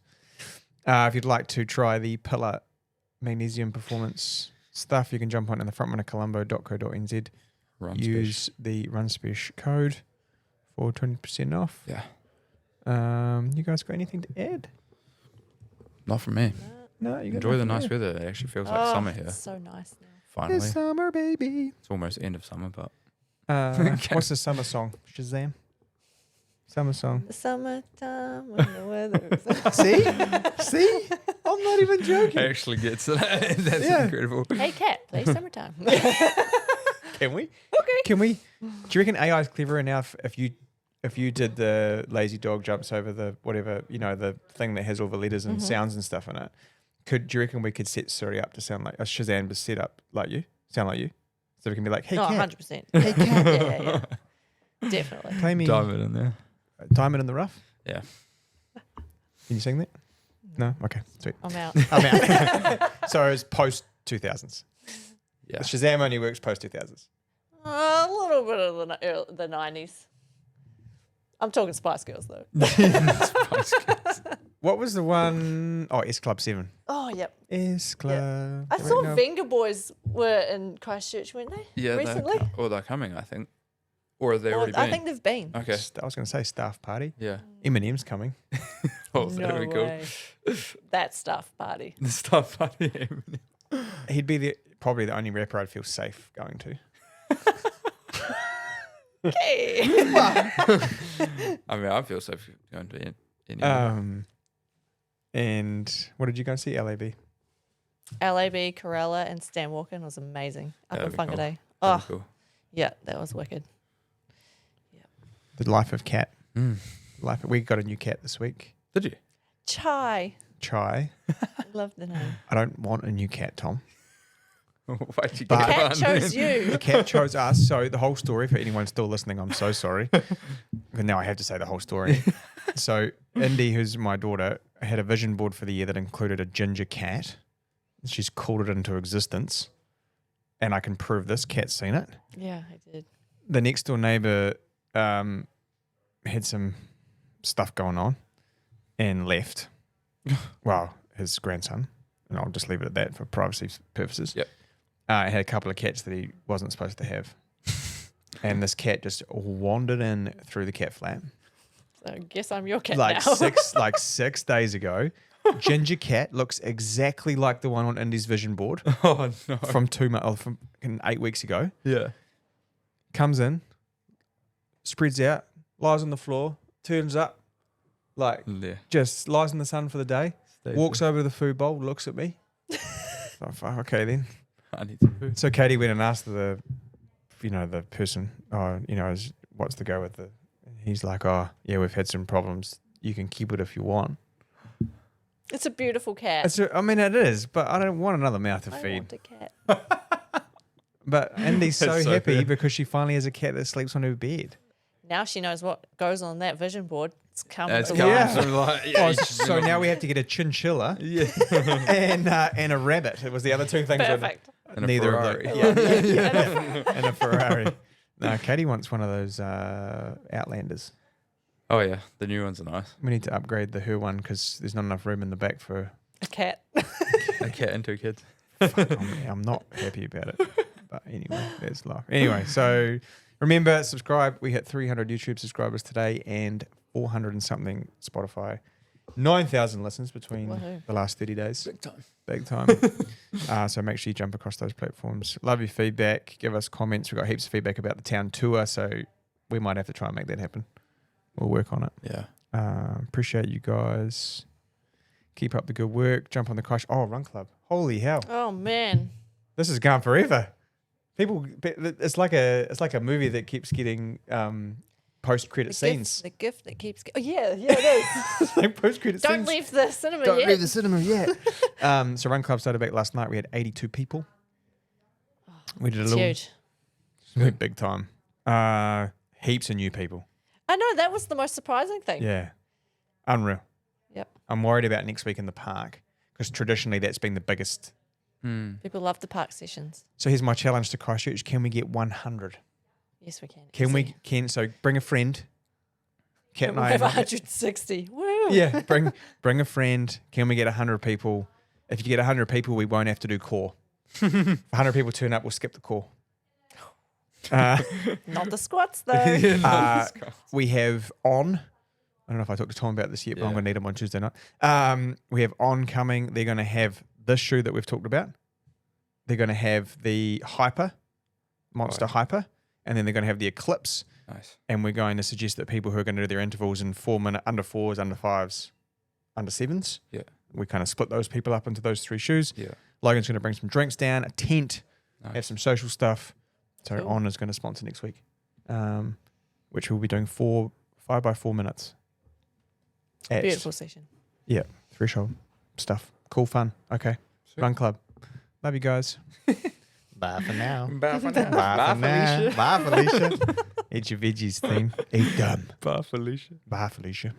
If you'd like to try the Pillar Magnesium Performance stuff, you can jump on in the frontrunnercolombo.co.nz. Use the RunSpesh code for 20% off. Yeah. You guys got anything to add? Not from me. No, you got Enjoy the nothing nice there. weather. It actually feels like summer here. It's so nice now. Finally, It's summer, baby. it's almost end of summer, but What's the summer song? Shazam. Summer song. The summertime when the weather's See? I'm not even joking. actually gets it. That's Yeah. incredible. Hey cat, play summertime. Can we? Okay. Can we? Do you reckon AI is clever enough if you did the lazy dog jumps over the whatever, the thing that has all the letters and sounds and stuff in it? Do you reckon we could set Siri up to sound like a Shazam was set up like you? Sound like you? So we can be like, hey No, cat, 100%. hey cat, Yeah. Definitely. play me Diamond in there. Diamond in the Rough. Yeah. Can you sing that? No? Okay, sweet. I'm out. I'm out. So it's post 2000s. Yeah. Shazam only works post 2000s. A little bit of the 90s. I'm talking Spice Girls though. What was the one? Oh, S Club 7. Oh, yep. S Club. I saw Venga Boys were in Christchurch, weren't they? Yeah. Recently? They're coming, I think. Or have they Well, already I been? think they've been. Okay. I was going to say staff party. Yeah. Eminem's coming. Oh, No that'd be cool. way. That stuff party. The stuff party. He'd be probably the only rapper I'd feel safe going to. Okay. I mean, I feel safe going to anywhere. And what did you go see? LAB. LAB, Corella, and Stan Walken was amazing. Up in That'd be cool. Whangarei. That'd Oh, be cool. yeah, that was wicked. The Life of Cat. Mm. We got a new cat this week. Did you? Chai. Chai. Love the name. I don't want a new cat, Tom. Why'd you But- get Cat one? chose you. The cat chose us. So the whole story, for anyone still listening, I'm so sorry. And now I have to say the whole story. So Indy, who's my daughter, had a vision board for the year that included a ginger cat. She's called it into existence. And I can prove this. Cat's seen it. Yeah, I did. The next door neighbor had some stuff going on and left. Well, his grandson. And I'll just leave it at that for privacy purposes. Yep. Had a couple of cats that he wasn't supposed to have. And this cat just wandered in through the cat flat. So I guess I'm your cat Like now. 6 days ago. Ginger cat looks exactly like the one on Indy's vision board Oh, no. from 8 weeks ago. Yeah. Comes in, spreads out, lies on the floor, turns up, like Yeah. just lies in the sun for the day, walks over to the food bowl, looks at me. Oh, fuck, okay then. I need some food. So Katie went and asked the person, what's the go with the? He's like, oh yeah, we've had some problems. You can keep it if you want. It's a beautiful cat. It is, but I don't want another mouth to I feed. want a cat. But Andy's so That's so happy fair. because she finally has a cat that sleeps on her bed. Now she knows what goes on that vision board. It's coming. That's to coming. life. Yeah. So, like, yeah, Oh, you should so be now we have to get a chinchilla Yeah. and a rabbit. It was the other two things. Perfect. And a Neither Ferrari. of those. Yeah. And a Ferrari. No, Katie wants one of those Outlanders. Oh, yeah. The new ones are nice. We need to upgrade her one because there's not enough room in the back for. A cat. A cat and 2 kids. I'm not happy about it. But anyway, that's life. Anyway, so remember, subscribe. We hit 300 YouTube subscribers today and 400 and something Spotify. 9,000 listens between Woohoo. the last 30 days. Big time. Big time. So make sure you jump across those platforms. Love your feedback. Give us comments. We've got heaps of feedback about the town tour, so we might have to try and make that happen. We'll work on it. Yeah. Appreciate you guys. Keep up the good work. Jump on the crush. Oh, Run Club. Holy hell. Oh man. This is gone forever. It's like a movie that keeps getting post-credit scenes. The gift that keeps. Oh yeah, it is. Like post-credit Don't scenes. leave the cinema Don't yet. leave the cinema yet. So Run Club started back last night. We had 82 people. We did a It's little huge. big time. Heaps of new people. I know that was the most surprising thing. Yeah. Unreal. Yep. I'm worried about next week in the park because traditionally that's been the biggest. People love the park sessions. So here's my challenge to Christchurch. Can we get 100? Yes, we can. Can Easy. so bring a friend. Kat and We'll I have 160. Woo. Yeah, bring a friend. Can we get 100 people? If you get 100 people, we won't have to do core. If 100 people turn up, we'll skip the core. Not the squats though. We have on I don't know if I talked to Tom about this yet, but I'm Yeah. going to need him on Tuesday night. We have Oncoming. They're going to have this shoe that we've talked about. They're going to have the Hyper, Monster Right. Hyper, and then they're going to have the Eclipse. Nice. And we're going to suggest that people who are going to do their intervals in 4 minute, under 4s, under 5s, under 7s, Yeah. we kind of split those people up into those 3 shoes. Yeah. Logan's going to bring some drinks down, a tent, Nice. have some social stuff. So Cool. On is going to sponsor next week, which we'll be doing 5 by 4 minutes. At, Beautiful session. Yeah, threshold stuff. Cool, fun. Okay. Sweet. Run club. Love you guys. Bye for now. Bye for now. Bye for now. Bye, Felicia. Eat your veggies thing. Eat them. Bye, Felicia. Bye, Felicia.